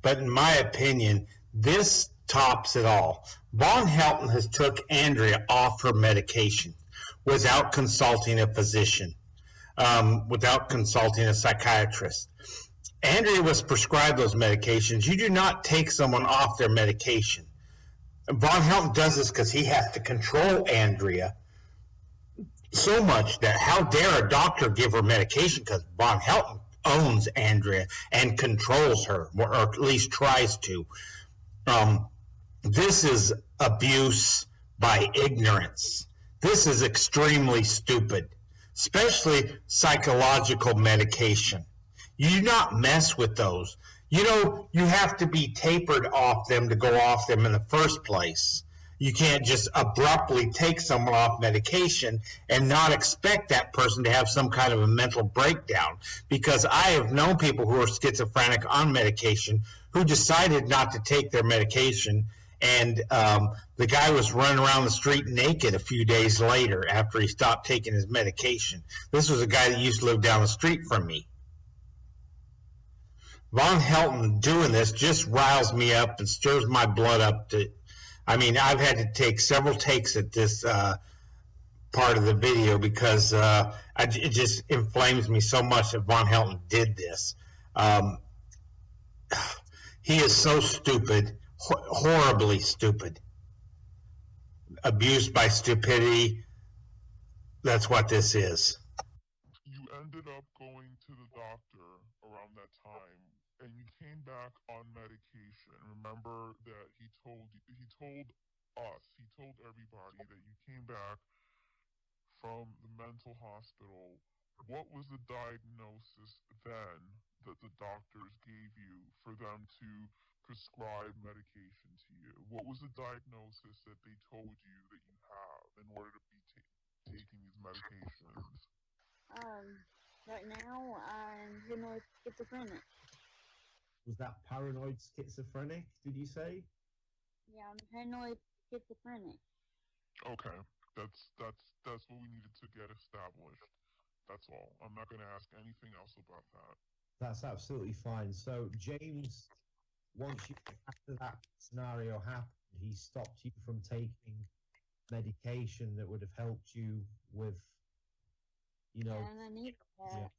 But in my opinion, this tops it all. Von Helton has took Andrea off her medication without consulting a physician, without consulting a psychiatrist. Andrea was prescribed those medications. You do not take someone off their medication. Von Helton does this because he has to control Andrea so much that how dare a doctor give her medication, because Von Helton owns Andrea and controls her, or at least tries to. This is abuse by ignorance. This is extremely stupid, especially psychological medication. You do not mess with those. You know, you have to be tapered off them to go off them in the first place. You can't just abruptly take someone off medication and not expect that person to have some kind of a mental breakdown. Because I have known people who are schizophrenic on medication who decided not to take their medication, and the guy was running around the street naked a few days later after he stopped taking his medication. This was a guy that used to live down the street from me. Von Helton doing this just riles me up and stirs my blood up to, I mean, I've had to take several takes at this part of the video because it just inflames me so much that Von Helton did this. He is so stupid, horribly stupid. Abused by stupidity. That's what this is. You ended up going to the doctor around that time, and you came back on medication. Remember that he told everybody that you came back from the mental hospital. What was the diagnosis then that the doctors gave you for them to prescribe medication to you? What was the diagnosis that they told you that you have in order to be taking these medications? Right now I'm paranoid schizophrenic. Was that paranoid schizophrenic, did you say? Yeah, I'm paranoid schizophrenic. Okay, that's what we needed to get established. That's all. I'm not going to ask anything else about that. That's absolutely fine. So James, after that scenario happened, he stopped you from taking medication that would have helped you with, you know. And I need that. Yeah.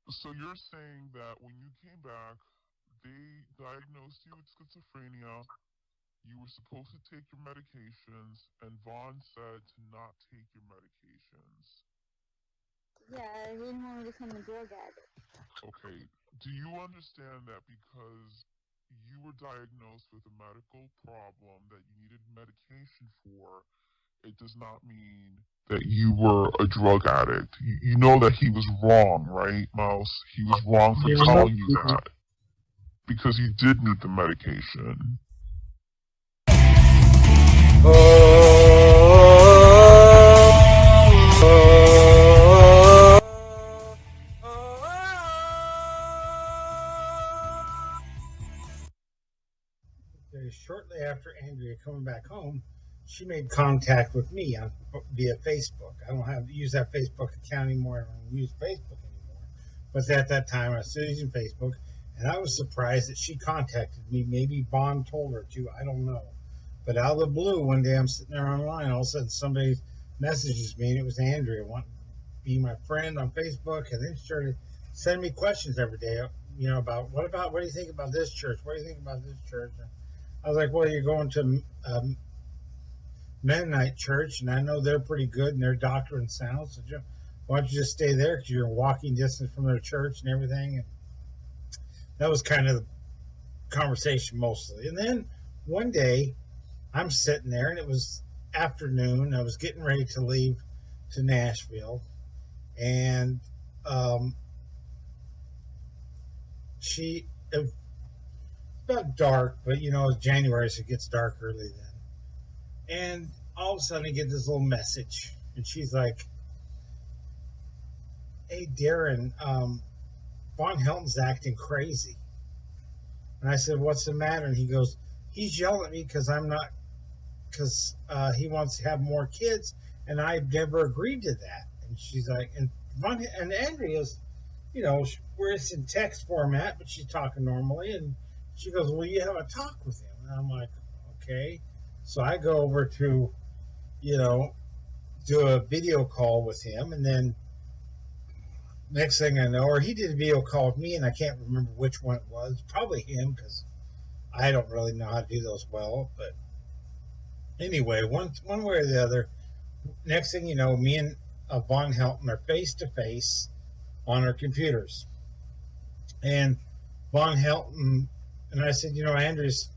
So you're saying that when you came back, they diagnosed you with schizophrenia, you were supposed to take your medications, and Vaughn said to not take your medications. Yeah, he didn't want me to become a drug addict. Okay, do you understand that because you were diagnosed with a medical problem that you needed medication for, it does not mean that you were a drug addict? You know that he was wrong, right, Mouse? He was wrong for telling you that. Because you did need the medication. Shortly after Andrea coming back home, she made contact with me via Facebook. I don't use that Facebook account anymore. I don't use Facebook anymore. But at that time, I was still using Facebook, and I was surprised that she contacted me. Maybe Bond told her to. I don't know. But out of the blue, one day I'm sitting there online, all of a sudden somebody messages me, and it was Andrea wanting to be my friend on Facebook, and then she started sending me questions every day, you know, about what do you think about this church? What do you think about this church? I was like, well, you're going to Mennonite church, and I know they're pretty good and their doctrine sound, so why don't you just stay there because you're walking distance from their church and everything. And that was kind of the conversation mostly. And then one day I'm sitting there, and it was afternoon. I was getting ready to leave to Nashville, and it's about dark, but you know, it's January, so it gets dark early then. And all of a sudden I get this little message, and she's like, hey Darren, Von Helton's acting crazy. And I said, what's the matter? And he goes, he's yelling at me because he wants to have more kids, and I've never agreed to that. And she's like, and Andrea's, you know, it's in text format, but she's talking normally, and she goes, well, you have a talk with him. And I'm like, okay. So I go over to, you know, do a video call with him, and then next thing I know, or he did a video call with me, and I can't remember which one it was. Probably him, because I don't really know how to do those well. But anyway, one way or the other, next thing you know, me and Von Helton are face-to-face on our computers. And Von Helton, and I said, you know, Andrew's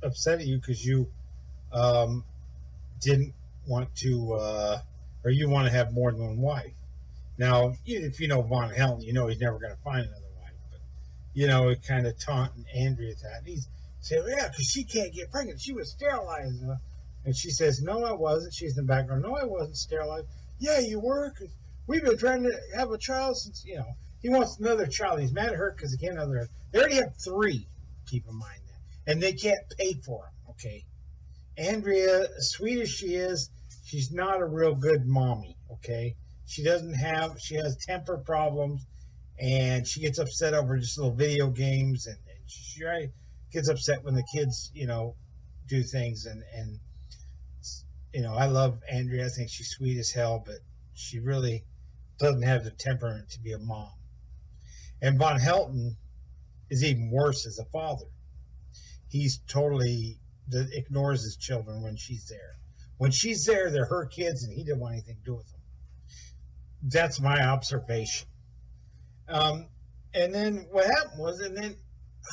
upset at you because you didn't want to, or you want to have more than one wife. Now, if you know Von Helton, you know he's never going to find another wife. But, it kind of taunting Andrea that. And he's saying, yeah, because she can't get pregnant. She was sterilized. And she says, no, I wasn't. She's in the background. No, I wasn't sterilized. Yeah, you were, because we've been trying to have a child since, he wants another child. He's mad at her because, again, they already have 3, keep in mind that. And they can't pay for them, okay? Andrea, as sweet as she is, she's not a real good mommy, okay? She has temper problems, and she gets upset over just little video games, and she gets upset when the kids, do things, and I love Andrea. I think she's sweet as hell, but she really doesn't have the temperament to be a mom. And Von Helton is even worse as a father. He's totally ignores his children when she's there. When she's there, they're her kids, and he didn't want anything to do with them. That's my observation. And then what happened was,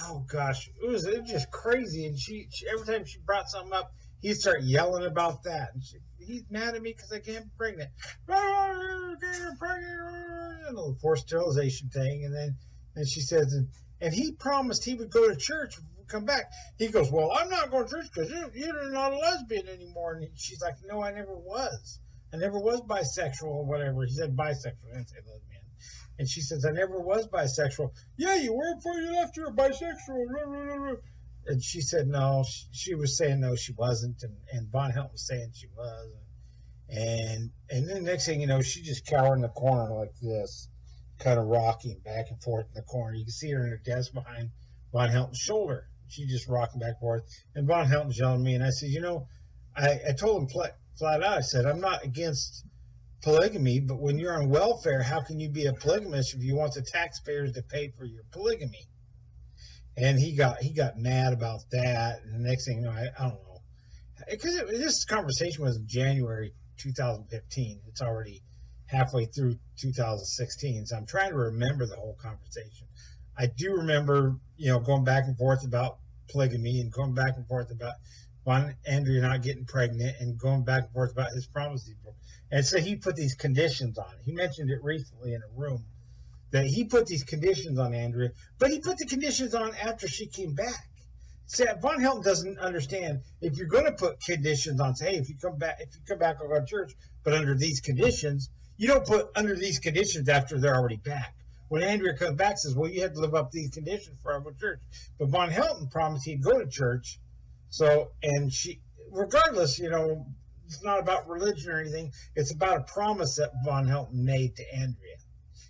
oh gosh, it was just crazy. And she every time she brought something up, he'd start yelling about that. And he's mad at me because I can't be pregnant. A little forced sterilization thing. And she says, and he promised he would go to church and come back. He goes, well, I'm not going to church because you're not a lesbian anymore. And she's like, no, I never was. I never was bisexual or whatever. He said bisexual. I didn't say lesbian. And she says, I never was bisexual. Yeah, you were before you left. You were bisexual. And she said no. She was saying no, she wasn't. And Von Helton was saying she was. And then the next thing you know, she just cowered in the corner like this, kind of rocking back and forth in the corner. You can see her in her desk behind Von Helton's shoulder. She just rocking back and forth. And Von Helton's yelling at me. And I said, I told him flat out, I said, I'm not against polygamy, but when you're on welfare, how can you be a polygamist if you want the taxpayers to pay for your polygamy? And he got mad about that. And the next thing you know, I don't know, because this conversation was in January 2015. It's already halfway through 2016, so I'm trying to remember the whole conversation. I do remember, going back and forth about polygamy and going back and forth about Andrea not getting pregnant and going back and forth about his promises. And so he put these conditions on it. He mentioned it recently in a room that he put these conditions on Andrea, but he put the conditions on after she came back. See, Von Helton doesn't understand, if you're going to put conditions on, say, hey, if you come back, I'll go to church, but under these conditions, you don't put under these conditions after they're already back. When Andrea comes back, says, well, you have to live up to these conditions for our church. But Von Helton promised he'd go to church. So, and she, regardless, it's not about religion or anything. It's about a promise that Von Helton made to Andrea.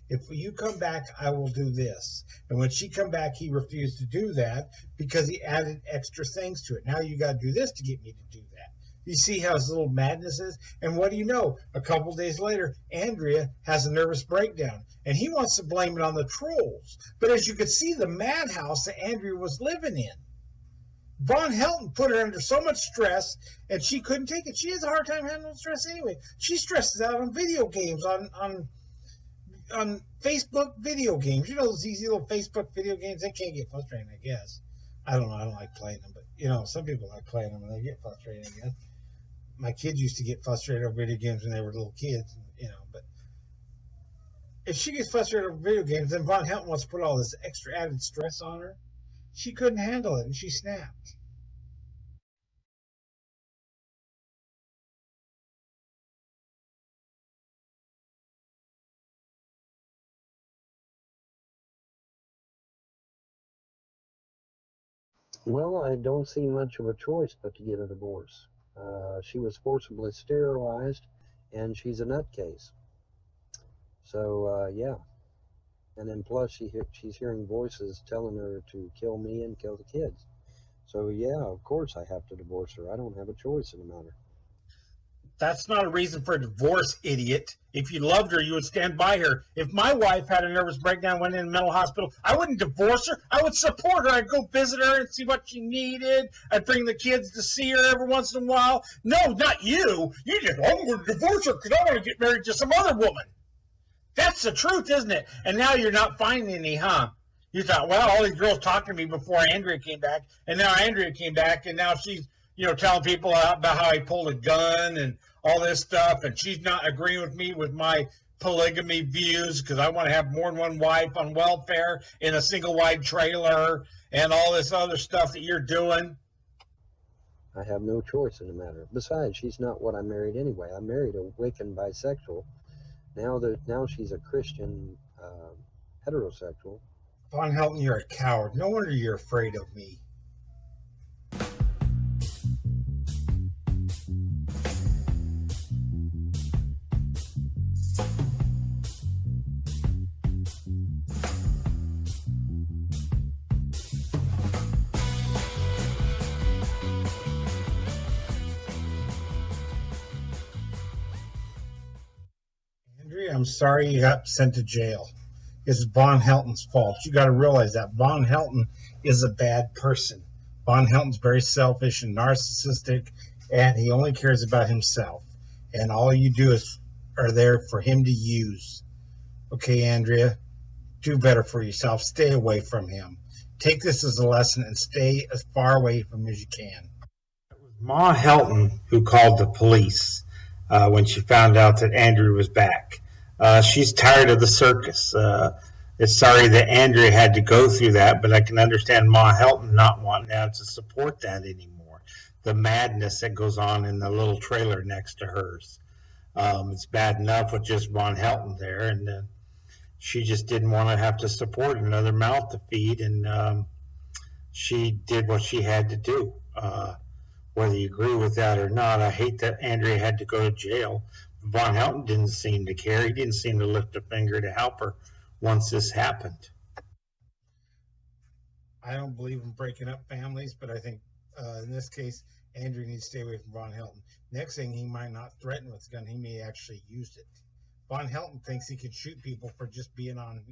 If you come back, I will do this. And when she come back, he refused to do that because he added extra things to it. Now you got to do this to get me to do that. You see how his little madness is? And what do you know? A couple days later, Andrea has a nervous breakdown. And he wants to blame it on the trolls. But as you could see, the madhouse that Andrea was living in, Von Helton put her under so much stress, and she couldn't take it. She has a hard time handling stress anyway. She stresses out on video games, on Facebook video games. Those easy little Facebook video games, they can't get frustrating, I guess. I don't know. I don't like playing them, but, some people like playing them and they get frustrated, I guess. My kids used to get frustrated over video games when they were little kids, but if she gets frustrated over video games, then Von Helton wants to put all this extra added stress on her. She couldn't handle it, and she snapped. Well, I don't see much of a choice but to get a divorce. She was forcibly sterilized, and she's a nutcase. So, yeah. And then plus she's hearing voices telling her to kill me and kill the kids. So, yeah, of course I have to divorce her. I don't have a choice in the matter. That's not a reason for a divorce, idiot. If you loved her, you would stand by her. If my wife had a nervous breakdown, went in a mental hospital, I wouldn't divorce her. I would support her. I'd go visit her and see what she needed. I'd bring the kids to see her every once in a while. No, not you. You just, I'm going to divorce her because I want to get married to some other woman. That's the truth, isn't it? And now you're not finding any, huh? You thought, well, all these girls talked to me before Andrea came back, and now Andrea came back, and now she's, telling people about how he pulled a gun and all this stuff, and she's not agreeing with me with my polygamy views because I want to have more than one wife on welfare in a single wide trailer and all this other stuff that you're doing. I have no choice in the matter. Besides, she's not what I married anyway. I married a Wiccan bisexual. Now she's a Christian heterosexual. Von Helton, you're a coward. No wonder you're afraid of me. Andrea, I'm sorry you got sent to jail. It's Von Helton's fault. You got to realize that Von Helton is a bad person. Von Helton's very selfish and narcissistic, and he only cares about himself. And all you do are there for him to use. Okay, Andrea, do better for yourself. Stay away from him. Take this as a lesson and stay as far away from him as you can. It was Ma Helton who called the police when she found out that Andrea was back. She's tired of the circus. It's sorry that Andrea had to go through that, but I can understand Ma Helton not wanting now to support that anymore. The madness that goes on in the little trailer next to hers. It's bad enough with just Von Helton there, and she just didn't want to have to support another mouth to feed, and she did what she had to do. Whether you agree with that or not, I hate that Andrea had to go to jail. Von Helton didn't seem to care. He didn't seem to lift a finger to help her once this happened. I don't believe in breaking up families, but I think in this case, Andrea needs to stay away from Von Helton. Next thing, he might not threaten with a gun. He may actually use it. Von Helton thinks he could shoot people for just being on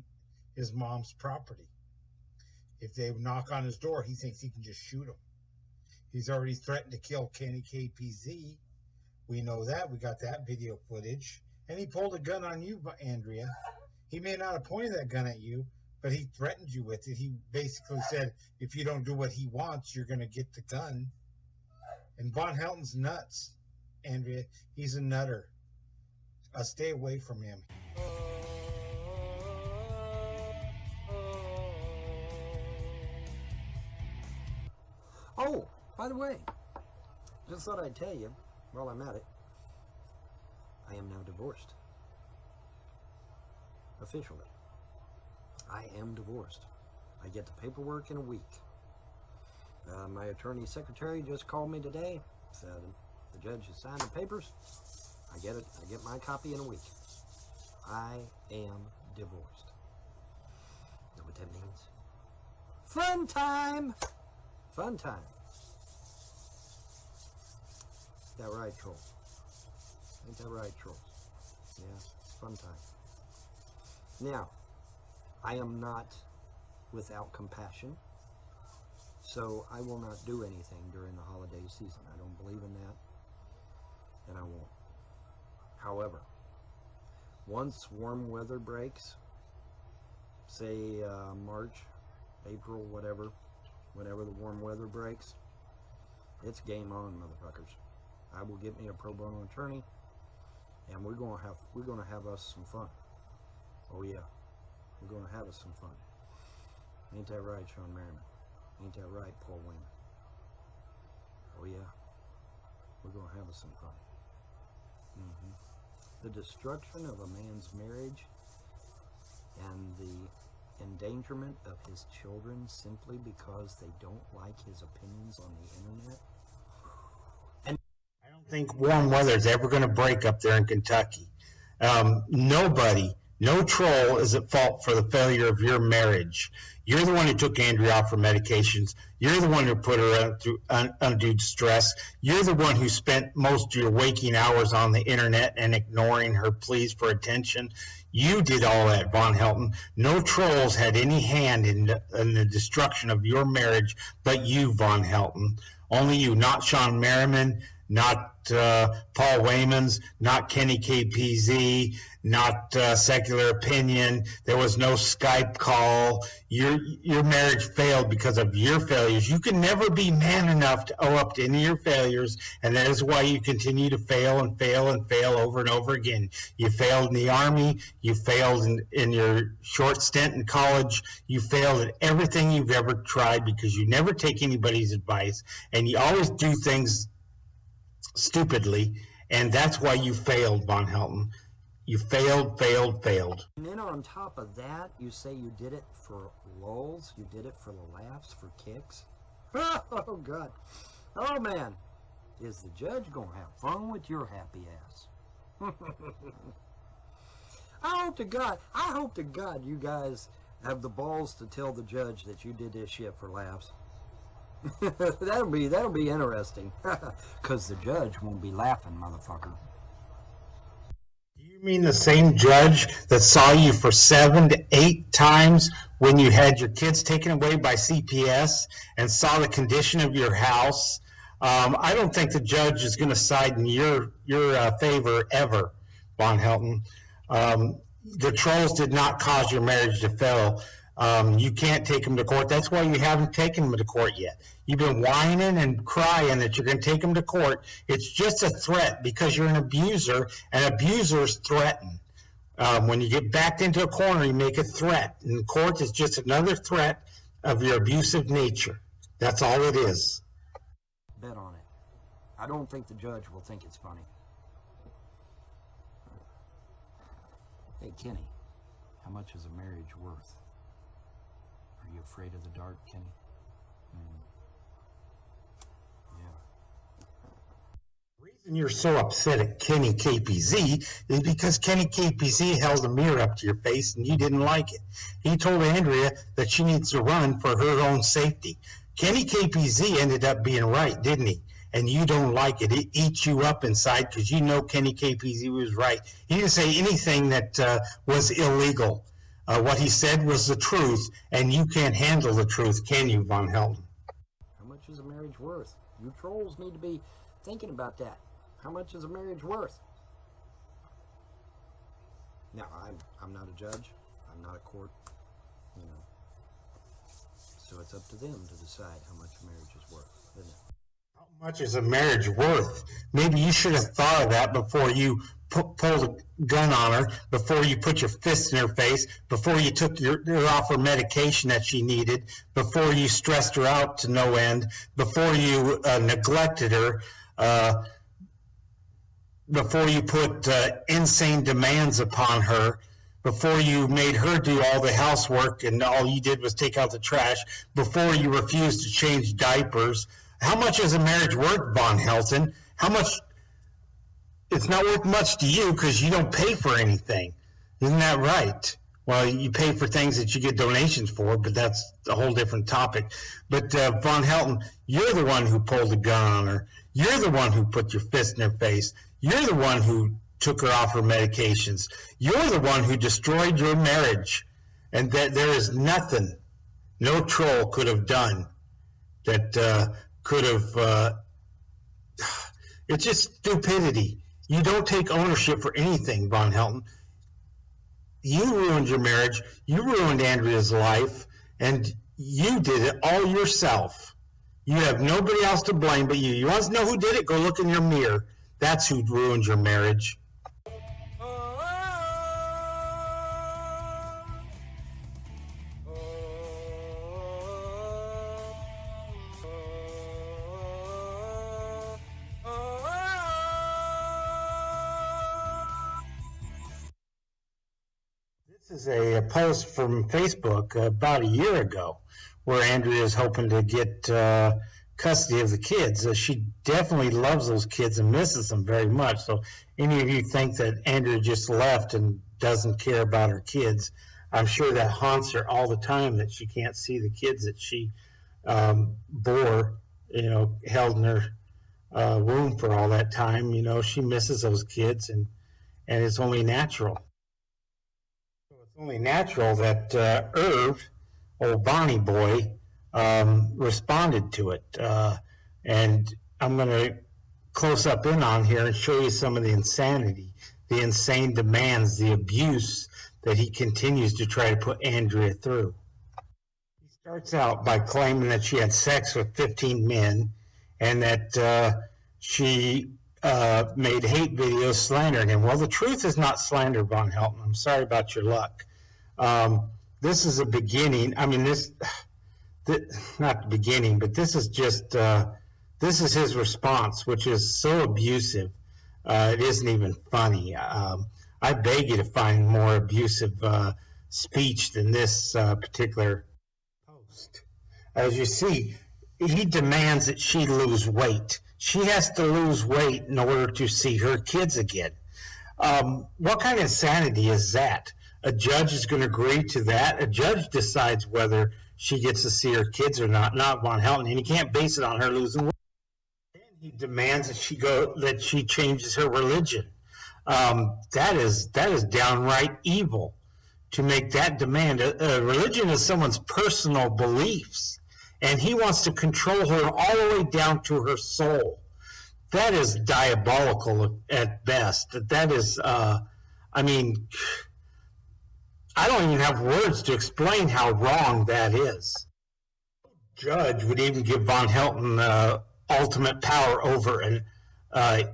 his mom's property. If they knock on his door, he thinks he can just shoot them. He's already threatened to kill Kenny KPZ. We know that. We got that video footage. And he pulled a gun on you, Andrea. He may not have pointed that gun at you, but he threatened you with it. He basically said, if you don't do what he wants, you're going to get the gun. And Von Helton's nuts, Andrea. He's a nutter. Stay away from him. Oh, by the way, just thought I'd tell you while I'm at it, I am now divorced. Officially. I am divorced. I get the paperwork in a week. My attorney secretary just called me today, said the judge has signed the papers. I get it. I get my copy in a week. I am divorced. Know what that means? Fun time! Fun time. Ain't that right, troll? Ain't that right, trolls? Yeah, it's fun time. Now, I am not without compassion, so I will not do anything during the holiday season. I don't believe in that, and I won't. However, once warm weather breaks, say March, April, whatever, whenever the warm weather breaks, it's game on, motherfuckers. I will get me a pro bono attorney, and we're gonna have us some fun. Oh yeah, we're gonna have us some fun. Ain't that right, Sean Merriman? Ain't that right, Paul Wayne? Oh yeah, we're gonna have us some fun. The destruction of a man's marriage and the endangerment of his children simply because they don't like his opinions on the internet. And I don't think warm weather is ever going to break up there in Kentucky. Nobody, no troll is at fault for the failure of your marriage. You're the one who took Andrea off her medications. You're the one who put her through undue stress. You're the one who spent most of your waking hours on the internet and ignoring her pleas for attention. You did all that, Von Helton. No trolls had any hand in the destruction of your marriage but you, Von Helton. Only you, not Sean Merriman, not Paul Wayman's, not Kenny KPZ, not Secular Opinion. There was no Skype call. Your marriage failed because of your failures. You can never be man enough to owe up to any of your failures, and that is why you continue to fail and fail and fail over and over again. You failed in the Army. You failed in your short stint in college. You failed at everything you've ever tried because you never take anybody's advice, and you always do things stupidly, and that's why you failed, Von Helton. You failed. And then on top of that, you say you did it for lulz, you did it for the laughs, for kicks. Oh, God. Oh, man. Is the judge going to have fun with your happy ass? I hope to God you guys have the balls to tell the judge that you did this shit for laughs. That'll be interesting. Because the judge won't be laughing, motherfucker. You mean the same judge that saw you for 7 to 8 times when you had your kids taken away by CPS and saw the condition of your house? I don't think the judge is going to side in your favor ever, Von Helton. The trolls did not cause your marriage to fail. You can't take them to court. That's why you haven't taken them to court yet. You've been whining and crying that you're going to take them to court. It's just a threat because you're an abuser, and abusers threaten. When you get backed into a corner, you make a threat. And court is just another threat of your abusive nature. That's all it is. Bet on it. I don't think the judge will think it's funny. Hey, Kenny, how much is a marriage worth? Are you afraid of the dark, Kenny? Yeah. The reason you're so upset at Kenny KPZ is because Kenny KPZ held a mirror up to your face and you didn't like it. He told Andrea that she needs to run for her own safety. Kenny KPZ ended up being right, didn't he? And you don't like it. It eats you up inside because you know Kenny KPZ was right. He didn't say anything that was illegal. What he said was the truth, and you can't handle the truth, can you, Von Helton? How much is a marriage worth? You trolls need to be thinking about that. How much is a marriage worth? Now, I'm not a judge. I'm not a court. You know. So it's up to them to decide how much a marriage is worth, isn't it? How much is a marriage worth? Maybe you should have thought of that before you pulled a gun on her, before you put your fist in her face, before you took her off her medication that she needed, before you stressed her out to no end, before you neglected her, before you put insane demands upon her, before you made her do all the housework and all you did was take out the trash, before you refused to change diapers. How much is a marriage worth, Von Helton? How much? It's not worth much to you because you don't pay for anything. Isn't that right? Well, you pay for things that you get donations for, but that's a whole different topic. But Von Helton, you're the one who pulled the gun on her. You're the one who put your fist in her face. You're the one who took her off her medications. You're the one who destroyed your marriage. And that there is nothing no troll could have done that could have... it's just stupidity. You don't take ownership for anything, Von Helton. You ruined your marriage. You ruined Andrea's life. And you did it all yourself. You have nobody else to blame but you. You want to know who did it? Go look in your mirror. That's who ruined your marriage. This is a post from Facebook about a year ago where Andrea is hoping to get custody of the kids. She definitely loves those kids and misses them very much. So any of you think that Andrea just left and doesn't care about her kids, I'm sure that haunts her all the time, that she can't see the kids that she bore, held in her womb for all that time. She misses those kids, and it's only natural. Only natural that Irv, old Bonnie boy, responded to it. And I'm going to close up in on here and show you some of the insanity, the insane demands, the abuse that he continues to try to put Andrea through. He starts out by claiming that she had sex with 15 men and that she made hate videos slandering him. Well, the truth is not slander, Von Helton. I'm sorry about your luck. This is a beginning. I mean, this not the beginning, but this is just, this is his response, which is so abusive. It isn't even funny. I beg you to find more abusive speech than this particular post. As you see, he demands that she lose weight. She has to lose weight in order to see her kids again. What kind of insanity is that? A judge is going to agree to that. A judge decides whether she gets to see her kids or not Von Helton, and he can't base it on her losing weight. Then he demands that she changes her religion. That is downright evil to make that demand. Religion is someone's personal beliefs, and he wants to control her all the way down to her soul. That is diabolical at best. That is, I mean, I don't even have words to explain how wrong that is. Judge would even give Von Helton ultimate power over a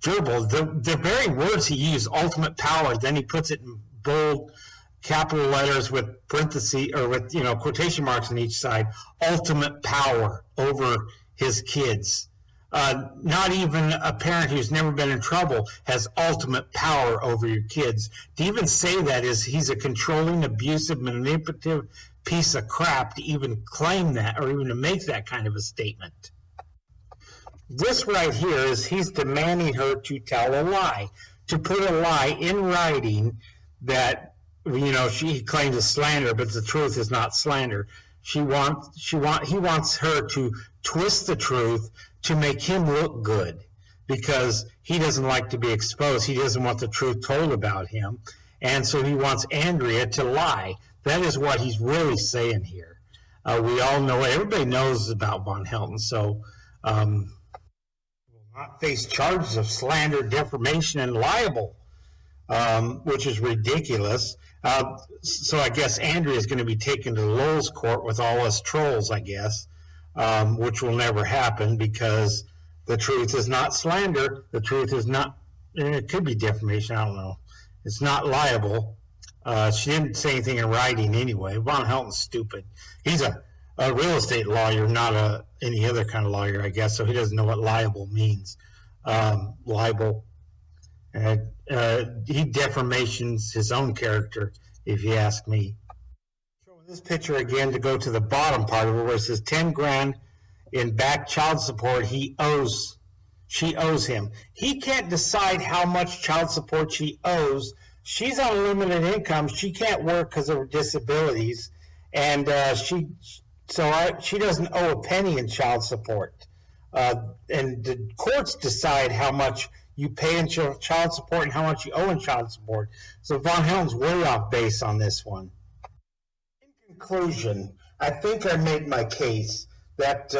gerbil. The very words he used, ultimate power, then he puts it in bold capital letters with parentheses or with quotation marks on each side. Ultimate power over his kids. Not even a parent who's never been in trouble has ultimate power over your kids. To even say that is he's a controlling, abusive, manipulative piece of crap to even claim that or even to make that kind of a statement. This right here is he's demanding her to tell a lie, to put a lie in writing that she claims is slander, but the truth is not slander. He wants her to twist the truth to make him look good because he doesn't like to be exposed. He doesn't want the truth told about him, and so he wants Andrea to lie. That is what he's really saying here. We all know, everybody knows about Von Helton, so will not face charges of slander, defamation, and libel, which is ridiculous. So I guess Andrea is going to be taken to Lowell's court with all us trolls, I guess, which will never happen because the truth is not slander. The truth is not, it could be defamation, I don't know. It's not liable. She didn't say anything in writing anyway. Von Helton's stupid. He's a real estate lawyer, not any other kind of lawyer, I guess, so he doesn't know what liable means. Libel. He defamations his own character, if you ask me. Showing this picture again to go to the bottom part of it where it says 10 grand in back child support she owes him. He can't decide how much child support she owes. She's on limited income. She can't work because of her disabilities, and she doesn't owe a penny in child support. And the courts decide how much you pay in child support and how much you owe in child support. So Von Helton's way off base on this one. In conclusion, I think I made my case that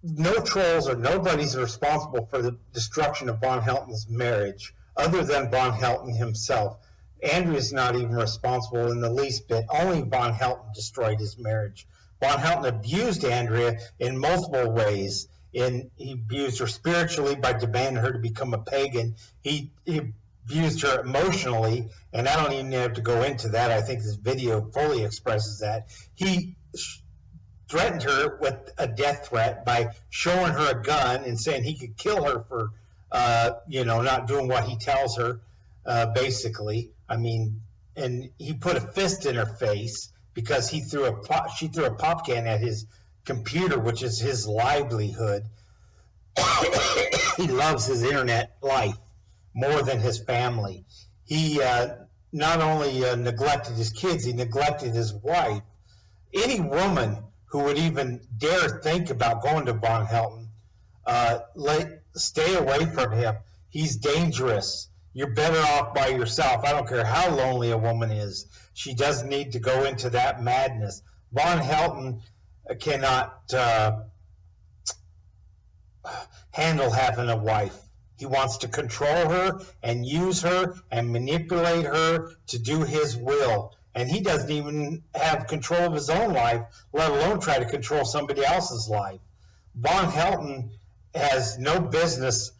no trolls or nobody's responsible for the destruction of Von Helton's marriage other than Von Helton himself. Andrea's not even responsible in the least bit. Only Von Helton destroyed his marriage. Von Helton abused Andrea in multiple ways. He abused her spiritually by demanding her to become a pagan. He abused her emotionally, and I don't even have to go into that. I think this video fully expresses that. He threatened her with a death threat by showing her a gun and saying he could kill her for, not doing what he tells her, basically. I mean, and he put a fist in her face because she threw a pop can at his computer, which is his livelihood. He loves his internet life more than his family. He not only neglected his kids, he neglected his wife. Any woman who would even dare think about going to Von Helton, stay away from him. He's dangerous. You're better off by yourself. I don't care how lonely a woman is. She doesn't need to go into that madness. Von Helton cannot handle having a wife. He wants to control her and use her and manipulate her to do his will. And he doesn't even have control of his own life, let alone try to control somebody else's life. Von Helton has no business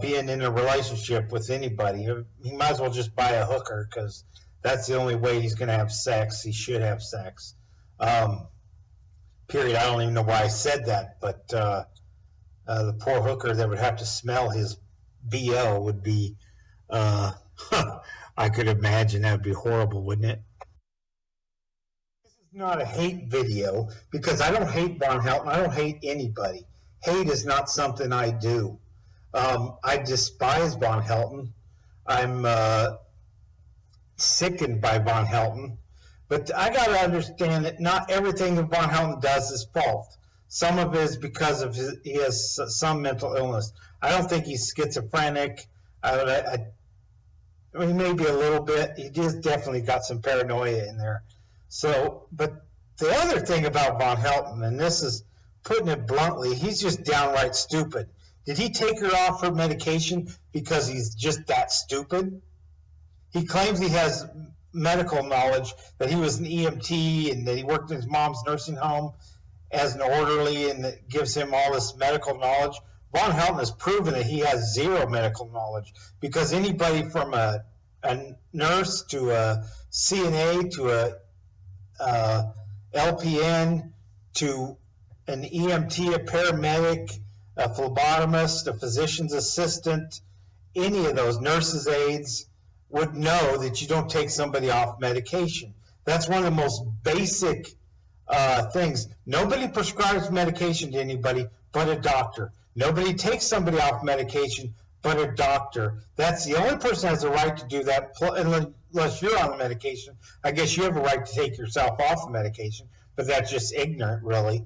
being in a relationship with anybody. He might as well just buy a hooker, because that's the only way he's going to have sex. He should have sex. Period. I don't even know why I said that, but the poor hooker that would have to smell his BO would be, I could imagine that would be horrible, wouldn't it? This is not a hate video, because I don't hate Von Helton. I don't hate anybody. Hate is not something I do. I despise Von Helton. I'm sickened by Von Helton. But I got to understand that not everything that Von Helton does is fault. Some of it is because of he has some mental illness. I don't think he's schizophrenic. I mean, maybe a little bit. He just definitely got some paranoia in there. So, but the other thing about Von Helton, and this is putting it bluntly, he's just downright stupid. Did he take her off her medication because he's just that stupid? He claims he has medical knowledge, that he was an EMT and that he worked in his mom's nursing home as an orderly, and that gives him all this medical knowledge. Von Helton has proven that he has zero medical knowledge, because anybody from a nurse to a CNA to a LPN to an EMT, a paramedic, a phlebotomist, a physician's assistant, any of those nurses' aides would know that you don't take somebody off medication. That's one of the most basic things. Nobody prescribes medication to anybody but a doctor. Nobody takes somebody off medication but a doctor. That's the only person that has a right to do that, unless you're on the medication. I guess you have a right to take yourself off the medication, but that's just ignorant, really.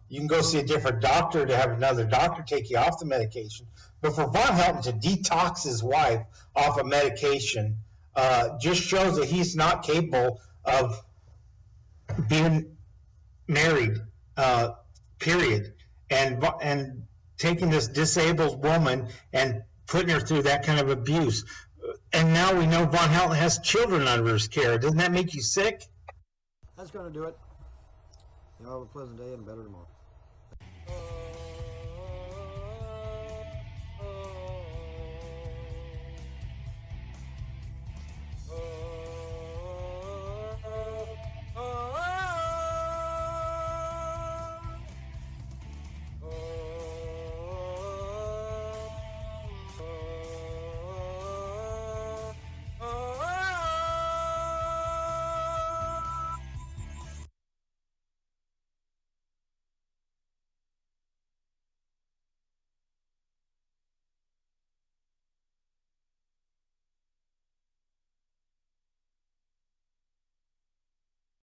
You can go see a different doctor to have another doctor take you off the medication. But for Von Helton to detox his wife off of medication just shows that he's not capable of being married, period. And taking this disabled woman and putting her through that kind of abuse. And now we know Von Helton has children under his care. Doesn't that make you sick? That's going to do it. You all have a pleasant day and better tomorrow.